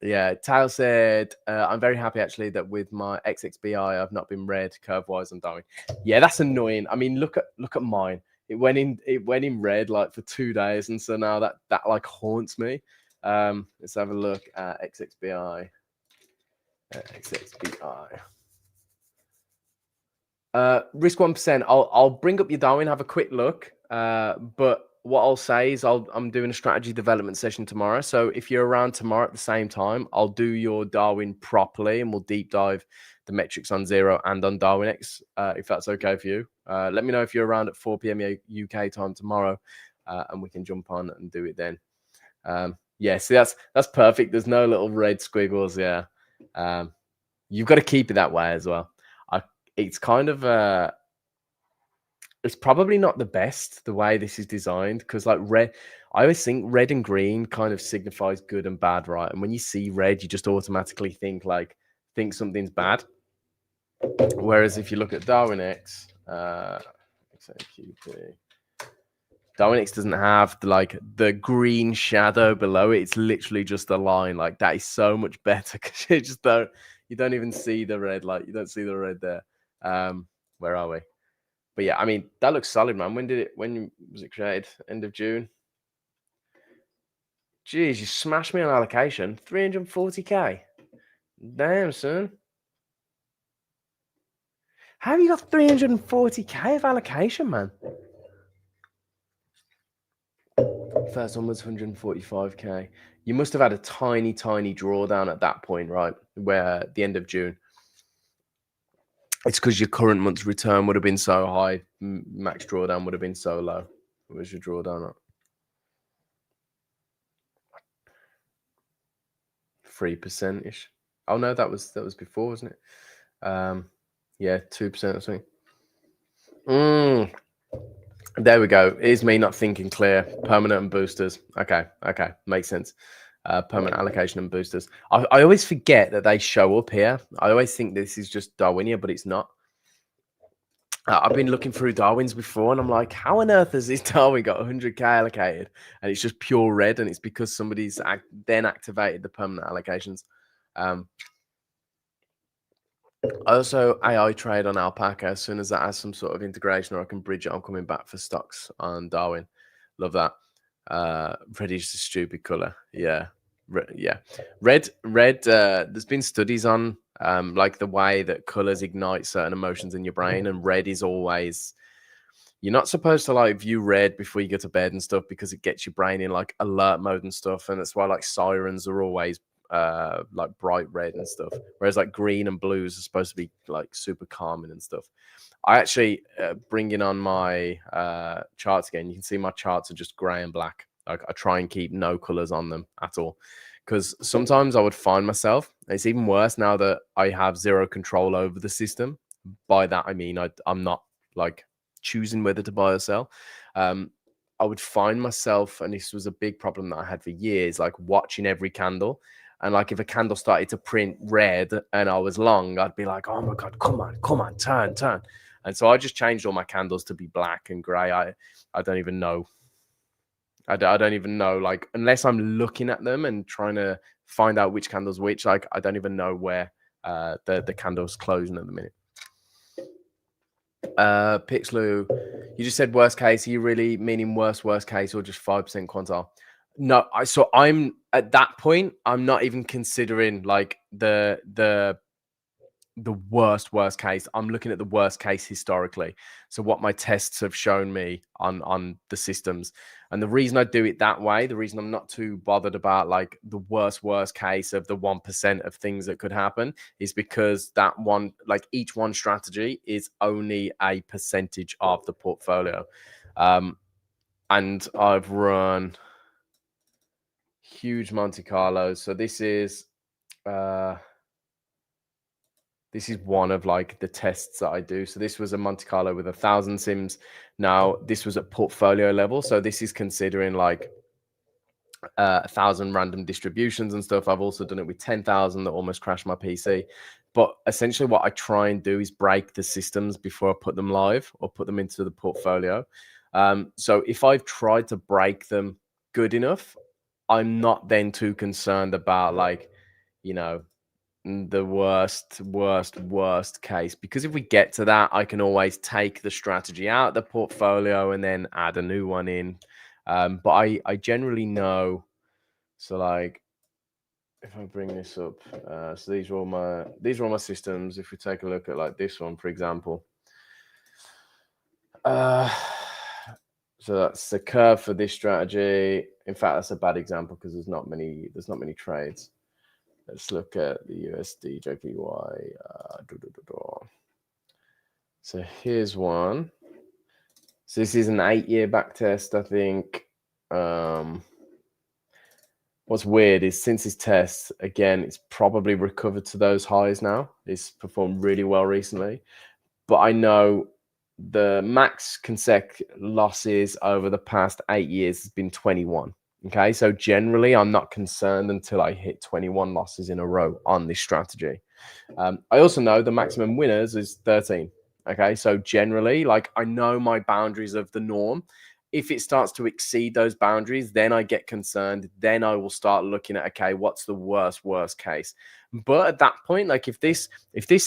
Yeah, Tail said, I'm very happy actually that with my XXBI, I've not been red curve-wise on Darwin. Yeah, that's annoying. I mean, look at mine. It went in red like for 2 days, and so now that like haunts me. Let's have a look at XXBI. XXBI. Risk 1%. I'll bring up your Darwin, have a quick look. But what I'll say is I'm doing a strategy development session tomorrow. So if you're around tomorrow at the same time, I'll do your Darwin properly, and we'll deep dive the metrics on Zero and on Darwinex, if that's okay for you. Let me know if you're around at 4 p.m. UK time tomorrow, and we can jump on and do it then. Yeah, see, that's perfect. There's no little red squiggles. Yeah, you've got to keep it that way as well. It's kind of it's probably not the best the way this is designed, because like red, I always think red and green kind of signifies good and bad, right? And when you see red, you just automatically think something's bad. Whereas if you look at Darwinex, Darwinex doesn't have the green shadow below it. It's literally just a line. Like, that is so much better, because you don't even see the red. Like, you don't see the red there. Where are we? But yeah, I mean, that looks solid, man. When was it created? End of June. Jeez, you smashed me on allocation. 340k. Damn, son. How have you got 340k of allocation, man? First one was 145k. You must have had a tiny drawdown at that point, right? Where at the end of June. It's because your current month's return would have been so high. Max drawdown would have been so low. Where's your drawdown at? 3%-ish. Oh no, that was before, wasn't it? Yeah, 2% or something. There we go. It is me not thinking clear. Permanent and boosters. Okay, makes sense. Permanent allocation and boosters. I always forget that they show up here. I always think this is just Darwinia, but it's not. I've been looking through Darwin's before, and I'm like, how on earth has this Darwin got 100k allocated? And it's just pure red, and it's because somebody's then activated the permanent allocations. I also AI trade on Alpaca. As soon as that has some sort of integration or I can bridge it, I'm coming back for stocks on Darwin. Love that. Red is a stupid color. Yeah. Yeah. Red. There's been studies on like the way that colors ignite certain emotions in your brain, and red is always, you're not supposed to like view red before you go to bed and stuff, because it gets your brain in like alert mode and stuff. And that's why like sirens are always like bright red and stuff, whereas like green and blues are supposed to be like super calming and stuff. I actually bringing on my charts again. You can see my charts are just gray and black. Like, I try and keep no colors on them at all, because sometimes I would find myself, it's even worse now that I have zero control over the system. By that I mean I'm not like choosing whether to buy or sell. I would find myself, and this was a big problem that I had for years, like watching every candle. And like if a candle started to print red and I was long, I'd be like, oh my God, come on, turn. And so I just changed all my candles to be black and gray. I don't even know. I don't even know, like, unless I'm looking at them and trying to find out which candle's which, like, I don't even know where the candle's closing at the minute. Pixlu, you just said worst case. Are you really meaning worst case, or just 5% quantile? No, I'm at that point. I'm not even considering like the worst case. I'm looking at the worst case historically. So what my tests have shown me on the systems, and the reason I do it that way, the reason I'm not too bothered about like the worst case of the 1% of things that could happen, is because that one, like each one strategy is only a percentage of the portfolio. And I've run huge Monte Carlos. So this is one of like the tests that I do. So this was a Monte Carlo with 1,000 sims. Now this was at portfolio level. So this is considering like 1,000 random distributions and stuff. I've also done it with 10,000 that almost crashed my PC. But essentially what I try and do is break the systems before I put them live or put them into the portfolio. So if I've tried to break them good enough, I'm not then too concerned about, like, you know, the worst case, because if we get to that, I can always take the strategy out of the portfolio and then add a new one in. But I generally know. So, like, if I bring this up, so these are all my systems. If we take a look at, like, this one, for example, so that's the curve for this strategy. In fact, that's a bad example because there's not many trades. Let's look at the USD JPY. So here's one. So this is an 8-year back test, I think. What's weird is since his test, again, it's probably recovered to those highs now. It's performed really well recently. But I know the max consec losses over the past 8 years has been 21. Okay, so generally I'm not concerned until I hit 21 losses in a row on this strategy. I also know the maximum winners is 13. Okay, so generally, like, I know my boundaries of the norm. If it starts to exceed those boundaries, then I get concerned. Then I will start looking at, okay, what's the worst case? But at that point, like, if this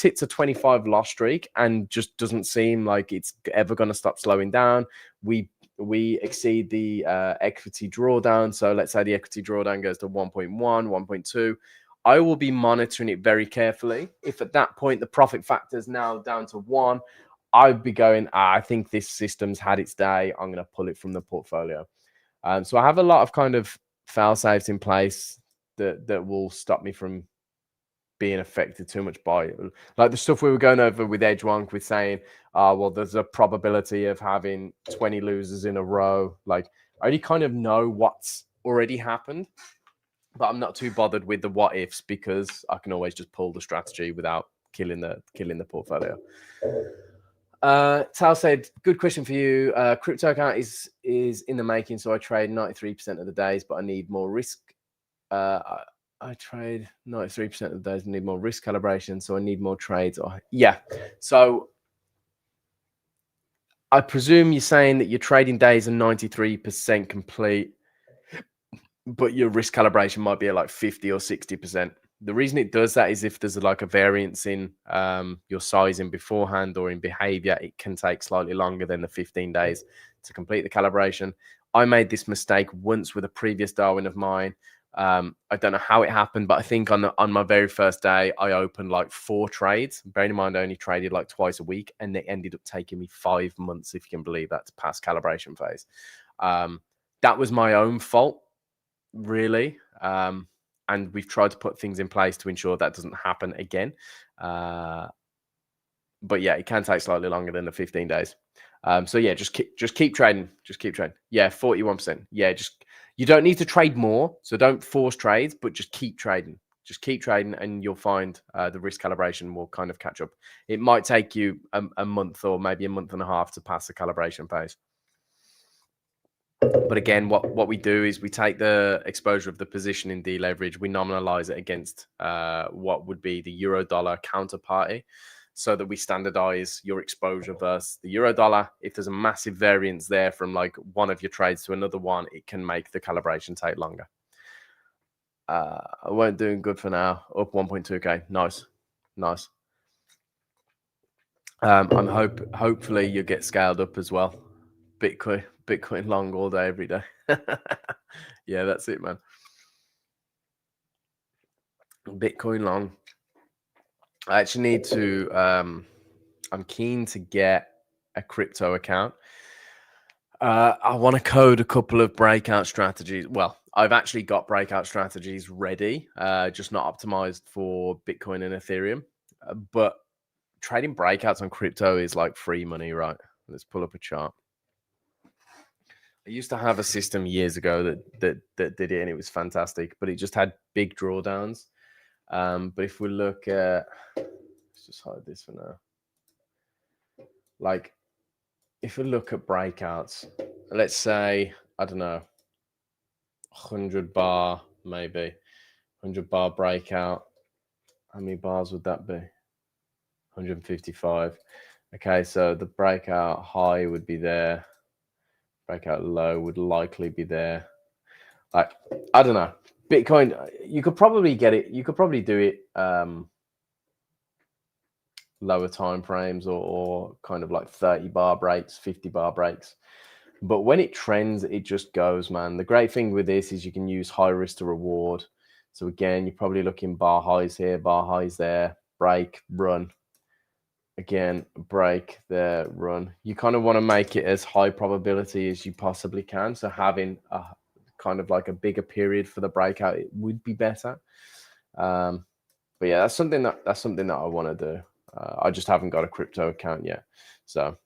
hits a 25 loss streak and just doesn't seem like it's ever going to stop slowing down, we exceed the equity drawdown. So let's say the equity drawdown goes to 1.1, 1.2. I will be monitoring it very carefully. If at that point the profit factor is now down to 1, I'd be going, I think this system's had its day. I'm going to pull it from the portfolio. So I have a lot of kind of fail safes in place that will stop me from being affected too much by it. Like the stuff we were going over with Edge Wonk, with saying, well, there's a probability of having 20 losers in a row. Like, I already kind of know what's already happened, but I'm not too bothered with the what ifs because I can always just pull the strategy without killing the portfolio. Tal said, good question for you. Crypto account is in the making, so I trade 93% of the days, but I need more risk. I trade 93% of the days, I need more risk calibration, so I need more trades. Yeah. So I presume you're saying that your trading days are 93% complete, but your risk calibration might be at like 50 or 60%. The reason it does that is if there's like a variance in your sizing beforehand or in behavior, it can take slightly longer than the 15 days to complete the calibration. I made this mistake once with a previous Darwin of mine. I don't know how it happened, but I think on my very first day, I opened like 4 trades. Bearing in mind, I only traded like twice a week, and it ended up taking me 5 months, if you can believe that, to pass calibration phase. That was my own fault, really. And we've tried to put things in place to ensure that doesn't happen again. But yeah, it can take slightly longer than the 15 days. So yeah, just keep trading. Just keep trading. Yeah, 41%. Yeah, you don't need to trade more, so don't force trades, but just keep trading. Just keep trading, and you'll find the risk calibration will kind of catch up. It might take you a month or maybe a month and a half to pass the calibration phase. But again, what we do is we take the exposure of the position in deleverage, we nominalize it against what would be the euro dollar counterparty, so that we standardize your exposure versus the euro dollar. If there's a massive variance there from like one of your trades to another one, it can make the calibration take longer. I won't doing good for now. Up 1.2k. Nice. Hopefully you get scaled up as well. Bitcoin long all day, every day. Yeah, that's it, man. Bitcoin long. I actually need to, I'm keen to get a crypto account. I want to code a couple of breakout strategies. Well, I've actually got breakout strategies ready, just not optimized for Bitcoin and Ethereum. But trading breakouts on crypto is like free money, right? Let's pull up a chart. I used to have a system years ago that did it, and it was fantastic, but it just had big drawdowns. But if we look at, let's just hide this for now. Like, if we look at breakouts, let's say, I don't know, 100 bar, maybe 100 bar breakout. How many bars would that be? 155. Okay, so the breakout high would be there. Breakout low would likely be there. Like, I don't know. Bitcoin, you could probably get it. You could probably do it lower time frames or kind of like 30 bar breaks, 50 bar breaks. But when it trends, it just goes, man. The great thing with this is you can use high risk to reward. So again, you're probably looking bar highs here, bar highs there, break, run. Again, break there, run. You kind of want to make it as high probability as you possibly can. So having a kind of like a bigger period for the breakout, it would be better. But yeah, that's something that I want to do. I just haven't got a crypto account yet. So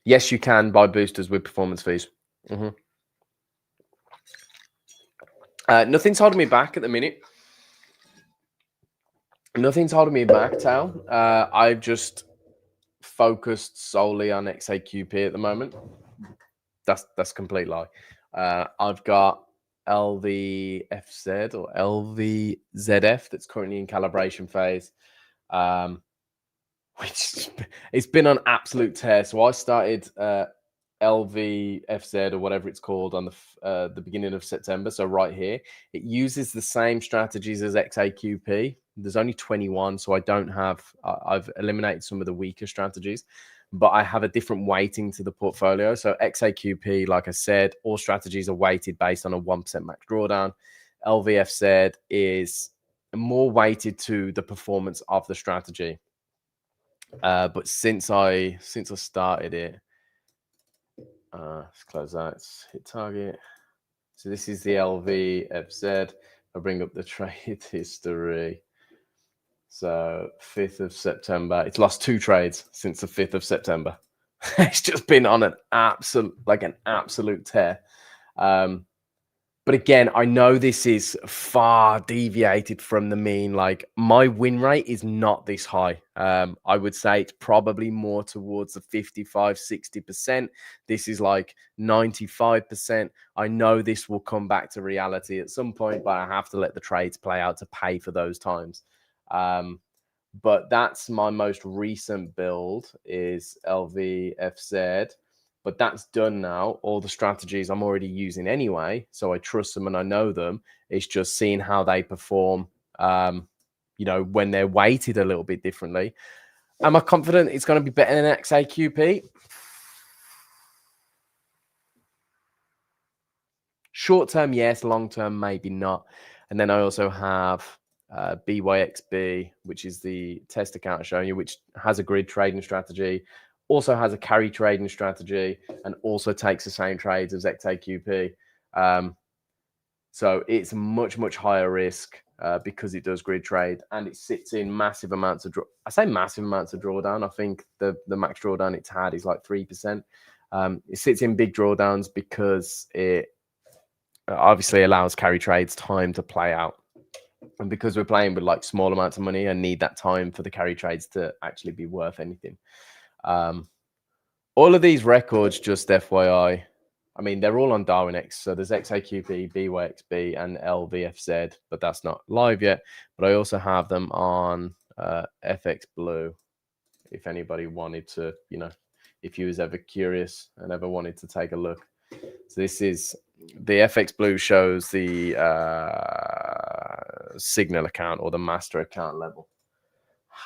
yes, you can buy boosters with performance fees. Nothing's holding me back at the minute. Nothing's holding me back, Tal. I've just focused solely on XAQP at the moment. That's a complete lie. I've got LVFZ or LVZF that's currently in calibration phase, which it's been on absolute tear. So I started LVFZ or whatever it's called on the beginning of September. So right here, it uses the same strategies as XAQP. There's only 21, so I don't have. I've eliminated some of the weaker strategies, but I have a different weighting to the portfolio. So XAQP, like I said, all strategies are weighted based on a 1% max drawdown. LVFZ is more weighted to the performance of the strategy. But since I started it, let's close that. Let's hit target. So this is the LVFZ. I'll bring up the trade history. So 5th of September, it's lost 2 trades since the 5th of September. It's just been on an absolute tear. But again, I know this is far deviated from the mean. Like, my win rate is not this high. I would say it's probably more towards the 55, 60%. This is like 95%. I know this will come back to reality at some point, but I have to let the trades play out to pay for those times. But that's my most recent build is LVFZ. But that's done now. All the strategies I'm already using anyway, so I trust them and I know them. It's just seeing how they perform, you know, when they're weighted a little bit differently. Am I confident it's going to be better than XAQP? Short term, yes. Long term, maybe not. And then I also have BYXB, which is the test account showing you, which has a grid trading strategy, also has a carry trading strategy, and also takes the same trades as XAQP. So it's much higher risk because it does grid trade and it sits in massive amounts of I say massive amounts of drawdown. I think the max drawdown it's had is like 3%. It sits in big drawdowns because it obviously allows carry trades time to play out. And because we're playing with like small amounts of money, I need that time for the carry trades to actually be worth anything. All of these records, just FYI, I mean, they're all on Darwinex. So there's XAQP, BYXB, and LVFZ, but that's not live yet. But I also have them on FX Blue. If anybody wanted to, you know, if you was ever curious and ever wanted to take a look. So this is the FX Blue shows the signal account or the master account level.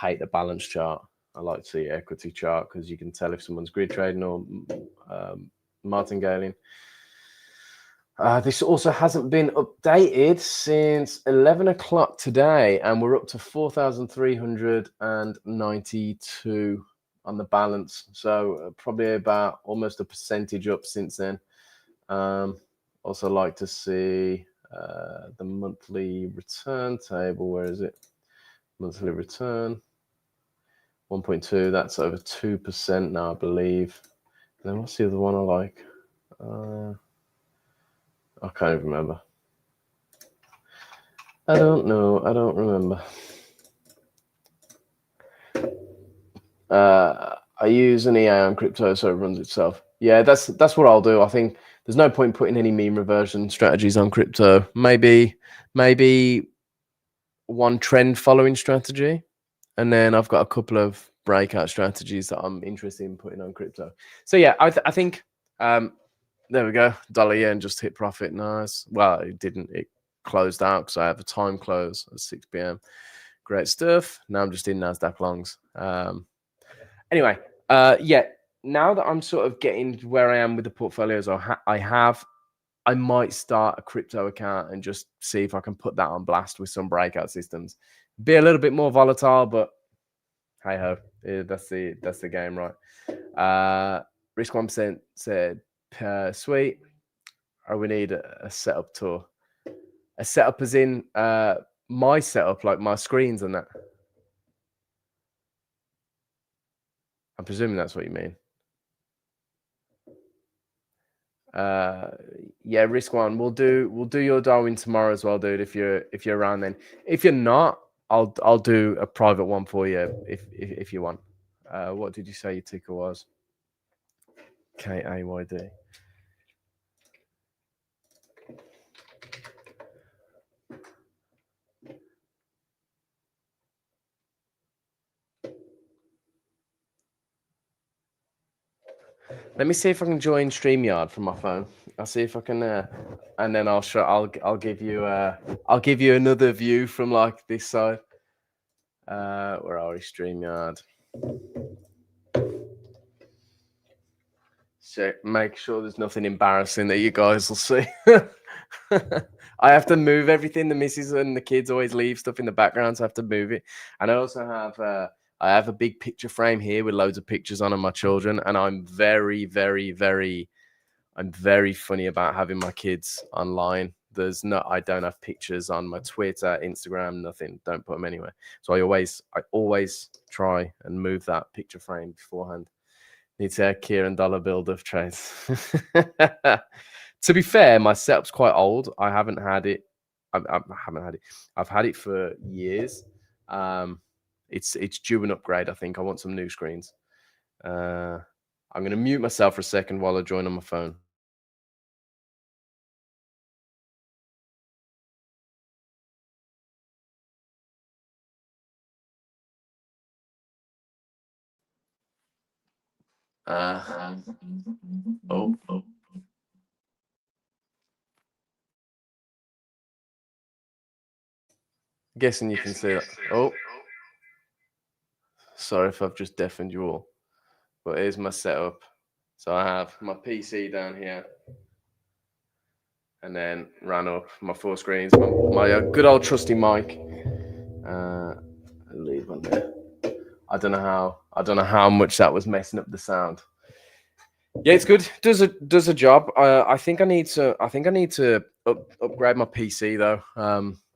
Hate the balance chart. I like to see equity chart because you can tell if someone's grid trading or martingaling. This also hasn't been updated since 11 o'clock today, and we're up to 4,392 on the balance. So probably about almost a percentage up since then. Also like to see the monthly return table. Where is it? Monthly return. 1.2, that's over 2% now, I believe. And then what's the other one I like? I can't even remember. I don't know. I don't remember. I use an EA on crypto, so it runs itself. Yeah, that's what I'll do. I think there's no point putting any mean reversion strategies on crypto. Maybe one trend following strategy, and then I've got a couple of breakout strategies that I'm interested in putting on crypto. So yeah, I think there we go. Dollar yen just hit profit. Nice. Well, it didn't. It closed out because I have a time close at 6 p.m. Great stuff. Now I'm just in Nasdaq longs. Anyway, yeah. Now that I'm sort of getting to where I am with the portfolios I might start a crypto account and just see if I can put that on blast with some breakout systems. Be a little bit more volatile, but hey ho, that's the game, right? Risk 1% said, sweet. Oh, we need a setup tour. A setup as in my setup, like my screens and that. I'm presuming that's what you mean. Yeah, risk one. We'll do your Darwin tomorrow as well, dude. If you're around then. If you're not, I'll do a private one for you if you want. What did you say your ticker was? KAYD. Let me see if I can join StreamYard from my phone. I'll see if I can, and then I'll show. I'll give you another view from like this side. Where are we? StreamYard. So make sure there's nothing embarrassing that you guys will see. I have to move everything. The missus and the kids always leave stuff in the background, so I have to move it. And I also have I have a big picture frame here with loads of pictures on of my children, and I'm very funny about having my kids online. I don't have pictures on my Twitter, Instagram, nothing. Don't put them anywhere. So I always try and move that picture frame beforehand. Need to Kieran dollar build of trades. To be fair, my setup's quite old. I haven't had it. I haven't had it. I've had it for years. It's due an upgrade. I think I want some new screens. I'm going to mute myself for a second while I join on my phone. Oh. Guessing you can see that. Oh. Sorry if I've just deafened you all. But here's my setup. So I have my PC down here. And then ran up my 4 screens, my good old trusty mic. Leave one there. I don't know how much that was messing up the sound. Yeah, it's good. Does a job. I think I need to upgrade my PC though.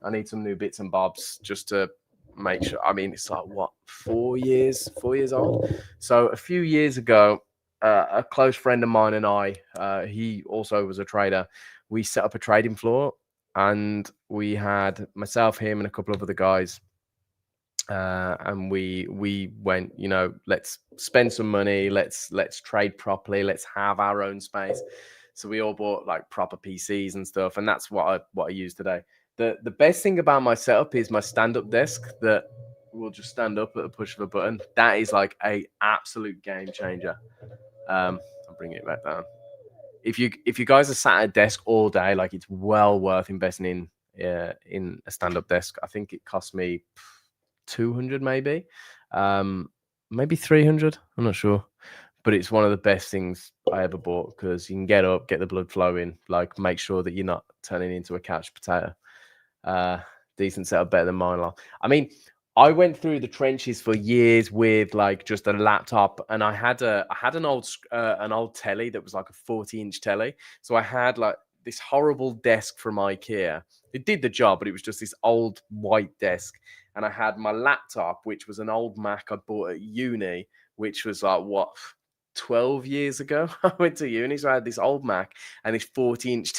I need some new bits and bobs just to make sure. I mean, it's like what 4 years old. So a few years ago, a close friend of mine and I, he also was a trader. We set up a trading floor, and we had myself, him, and a couple of other guys. And we went, let's spend some money, let's trade properly, let's have our own space. So we all bought like proper PCs and stuff, and that's what I use today. The best thing about my setup is my stand-up desk that will just stand up at the push of a button. That is like a absolute game changer. I'll bring it back down. If you guys are sat at a desk all day, like it's well worth investing in a stand-up desk. I think it cost me 200 maybe 300. I'm not sure, but it's one of the best things I ever bought because you can get up, get the blood flowing, like make sure that you're not turning into a couch potato. Decent setup, better than mine. I mean, I went through the trenches for years with like just a laptop, and I had an old telly that was like a 40-inch telly. So I had like this horrible desk from IKEA. It did the job, but it was just this old white desk. And I had my laptop, which was an old Mac I bought at uni, which was like, what, 12 years ago? I went to uni, so I had this old Mac and this 40-inch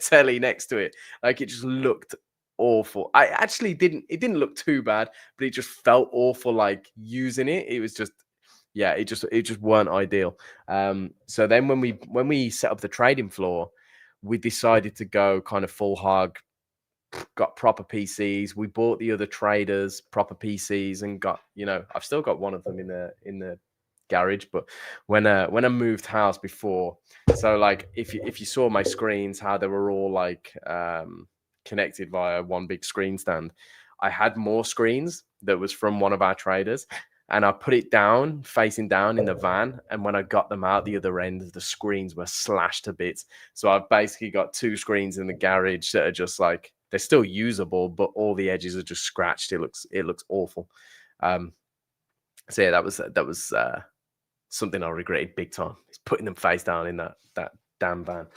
telly next to it. Like, it just looked awful. It didn't look too bad, but it just felt awful, like, using it. It was just, Yeah, it just weren't ideal. So then when we set up the trading floor, we decided to go kind of full hog, got proper PCs. We bought the other traders proper PCs and got, you know, I've still got one of them in the garage. But when I moved house before, so like if you saw my screens, how they were all like connected via one big screen stand, I had more screens that was from one of our traders. And I put it down, facing down in the van. And when I got them out the other end, the screens were slashed to bits. So I've basically got 2 screens in the garage that are just like, they're still usable, but all the edges are just scratched. It looks awful. So yeah, that was something I regretted big time. Is putting them face down in that damn van.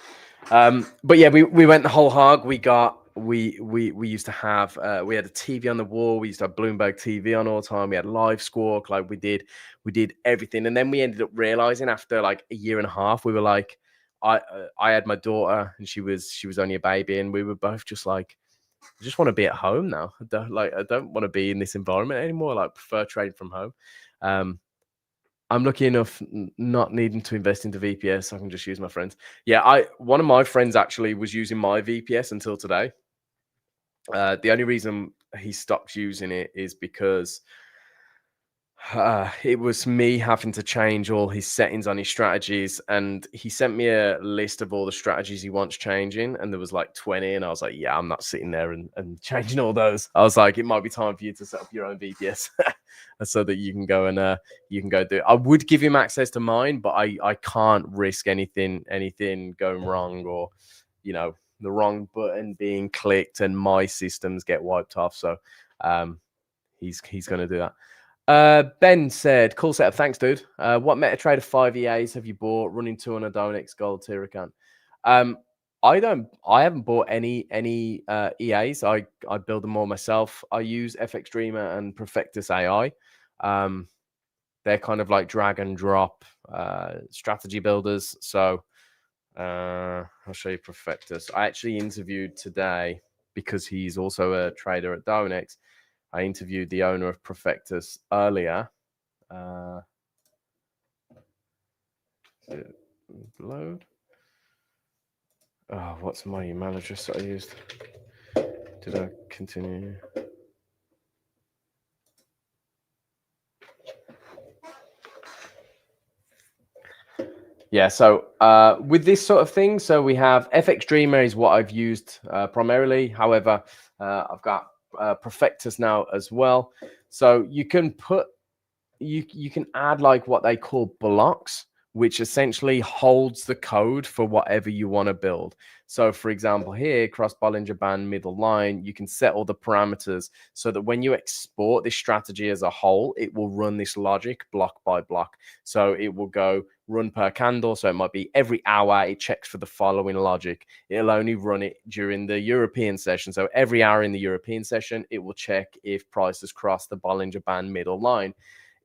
But yeah, we went the whole hog. We used to have we had a TV on the wall. We used to have Bloomberg TV on all the time. We had live squawk. Like we did everything. And then we ended up realizing after like a year and a half, we were like, I had my daughter and she was only a baby, and we were both just like, I just want to be at home now. I don't want to be in this environment anymore. Like, prefer trading from home. I'm lucky enough not needing to invest into VPS. I can just use my friends. Yeah, one of my friends actually was using my VPS until today. The only reason he stopped using it is because it was me having to change all his settings on his strategies, and he sent me a list of all the strategies he wants changing, and there was like 20, and I was like, yeah, I'm not sitting there and changing all those. I was like, it might be time for you to set up your own VPS so that you can go and do it. I would give him access to mine, but I can't risk anything going wrong, or, you know, the wrong button being clicked and my systems get wiped off. So he's going to do that. Ben said, cool setup. Thanks, dude. What MetaTrader 5 EAs have you bought running 200 Darwinex Gold tier account? I haven't bought any EAs. I build them all myself. I use FX Dreamer and Perfectus AI. They're kind of like drag and drop strategy builders. So I'll show you Perfectus. I actually interviewed today, because he's also a trader at Darwinex. I interviewed the owner of Perfectus earlier. Load. Oh, what's my email address that I used? Did I continue? Yeah, so with this sort of thing, so we have FX Dreamer is what I've used primarily. However, I've got Perfectus now as well. So you can you can add like what they call blocks, which essentially holds the code for whatever you want to build. So for example, here, cross Bollinger Band middle line, you can set all the parameters so that when you export this strategy as a whole, it will run this logic block by block. So it will go run per candle. So it might be every hour it checks for the following logic. It'll only run it during the European session. So every hour in the European session, it will check if prices cross the Bollinger Band middle line.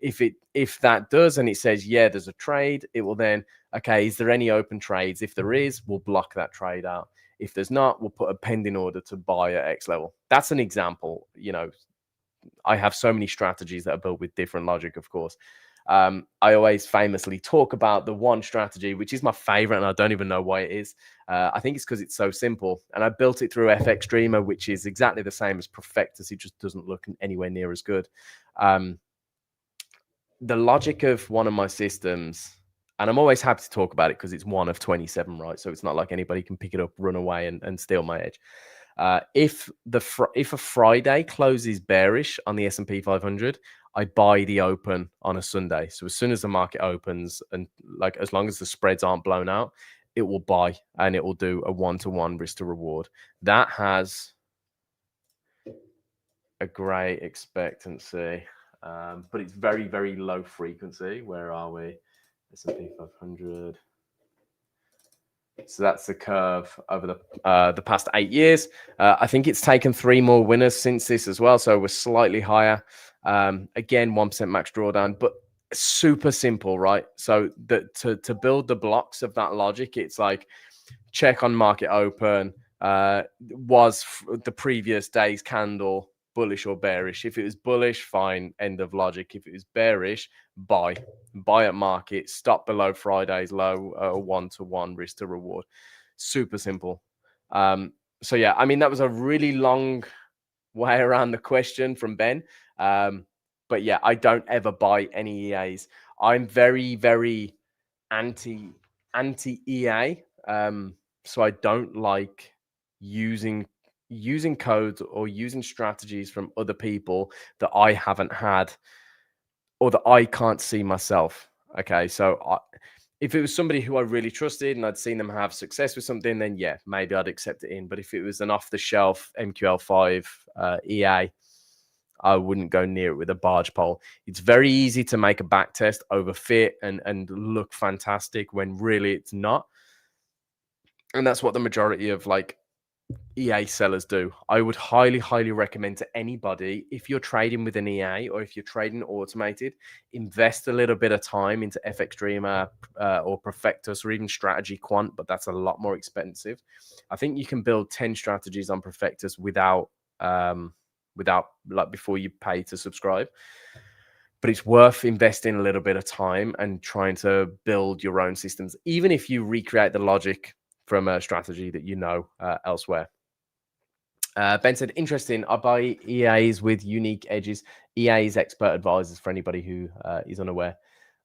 If that does, and it says, yeah, there's a trade, it will then, okay, is there any open trades? If there is, we'll block that trade out. If there's not, we'll put a pending order to buy at X level. That's an example. You know, I have so many strategies that are built with different logic, of course. I always famously talk about the one strategy, which is my favorite, and I don't even know why it is. I think it's because it's so simple. And I built it through FX Dreamer, which is exactly the same as Perfectus. It just doesn't look anywhere near as good. The logic of one of my systems, and I'm always happy to talk about it because it's one of 27, right? So it's not like anybody can pick it up, run away, and steal my edge. If a Friday closes bearish on the S&P 500, I buy the open on a Sunday. So as soon as the market opens, and like as long as the spreads aren't blown out, it will buy, and it will do a 1-to-1 risk to reward. That has a great expectancy. But it's very, very low frequency. Where are we? S&P 500. So that's the curve over the past 8 years. I think it's taken 3 more winners since this as well. So we're slightly higher. Again, 1% max drawdown, but super simple, right? So to build the blocks of that logic, it's like check on market open. Was the previous day's candle bullish or bearish. If it was bullish, fine, end of logic. If it was bearish, buy at market, stop below Friday's low, 1-to-1 risk to reward. Super simple. So yeah, I mean, that was a really long way around the question from Ben. But yeah, I don't ever buy any EAs. I'm very, very anti EA. So I don't like using codes or using strategies from other people that I haven't had or that I can't see myself. Okay, so if it was somebody who I really trusted and I'd seen them have success with something, then yeah, maybe I'd accept it in. But if it was an off-the-shelf MQL5 EA, I wouldn't go near it with a barge pole. It's very easy to make a back test overfit and look fantastic when really it's not. And that's what the majority of like EA sellers do. I would highly, highly recommend to anybody, if you're trading with an EA or if you're trading automated, invest a little bit of time into FX Dreamer or Perfectus or even Strategy Quant, but that's a lot more expensive. I think you can build 10 strategies on Perfectus without like before you pay to subscribe. But it's worth investing a little bit of time and trying to build your own systems, even if you recreate the logic from a strategy that you know elsewhere. Ben said, interesting. I buy EAs with unique edges. EAs expert advisors for anybody who is unaware.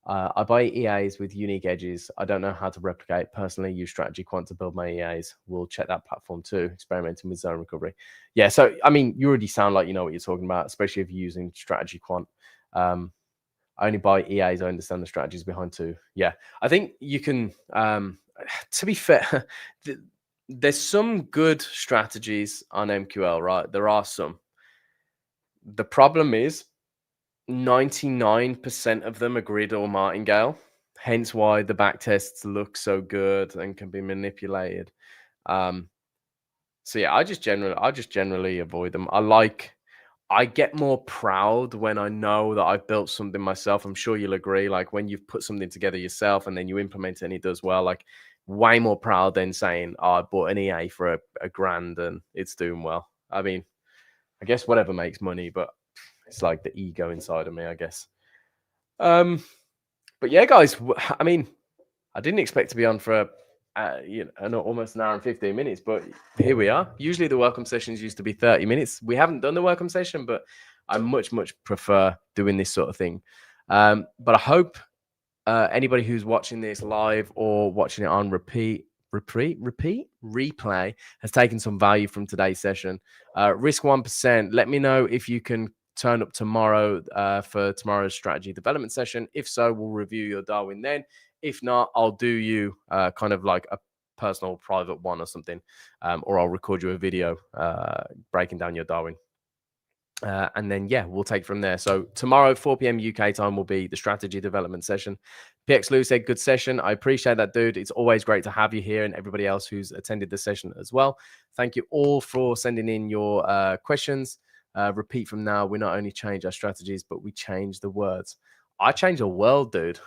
I buy EAs with unique edges. I don't know how to replicate. Personally, use Strategy Quant to build my EAs. We'll check that platform too, experimenting with zone recovery. Yeah, so, I mean, you already sound like you know what you're talking about, especially if you're using Strategy Quant. I only buy EAs. I understand the strategies behind too. Yeah, I think you can, to be fair, there's some good strategies on MQL, right? There are some. The problem is 99% of them are grid or martingale, hence why the back tests look so good and can be manipulated. So yeah, I just generally avoid them. I get more proud when I know that I've built something myself. I'm sure you'll agree. Like when you've put something together yourself and then you implement it and it does well, like way more proud than saying, oh, I bought an EA for a grand and it's doing well. I mean, I guess whatever makes money, but it's like the ego inside of me, I guess. But yeah, guys, I mean, I didn't expect to be on for almost an hour and 15 minutes, but here we are. Usually the welcome sessions used to be 30 minutes. We haven't done the welcome session, but I much prefer doing this sort of thing. But I hope anybody who's watching this live or watching it on replay has taken some value from today's session. Risk 1%. Let me know if you can turn up tomorrow for tomorrow's strategy development session. If so, we'll review your Darwin then. If not, I'll do you kind of like a personal private one or something, or I'll record you a video breaking down your Darwin. And then, yeah, we'll take from there. So tomorrow, 4 p.m. UK time will be the strategy development session. PX Lou said, good session. I appreciate that, dude. It's always great to have you here and everybody else who's attended the session as well. Thank you all for sending in your questions. Repeat from now, we not only change our strategies, but we change the words. I change the world, dude.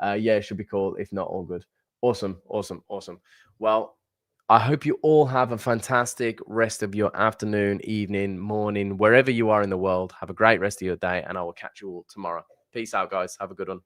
Yeah, it should be called If Not All Good. Awesome. Well, I hope you all have a fantastic rest of your afternoon, evening, morning, wherever you are in the world. Have a great rest of your day, and I will catch you all tomorrow. Peace out, guys. Have a good one.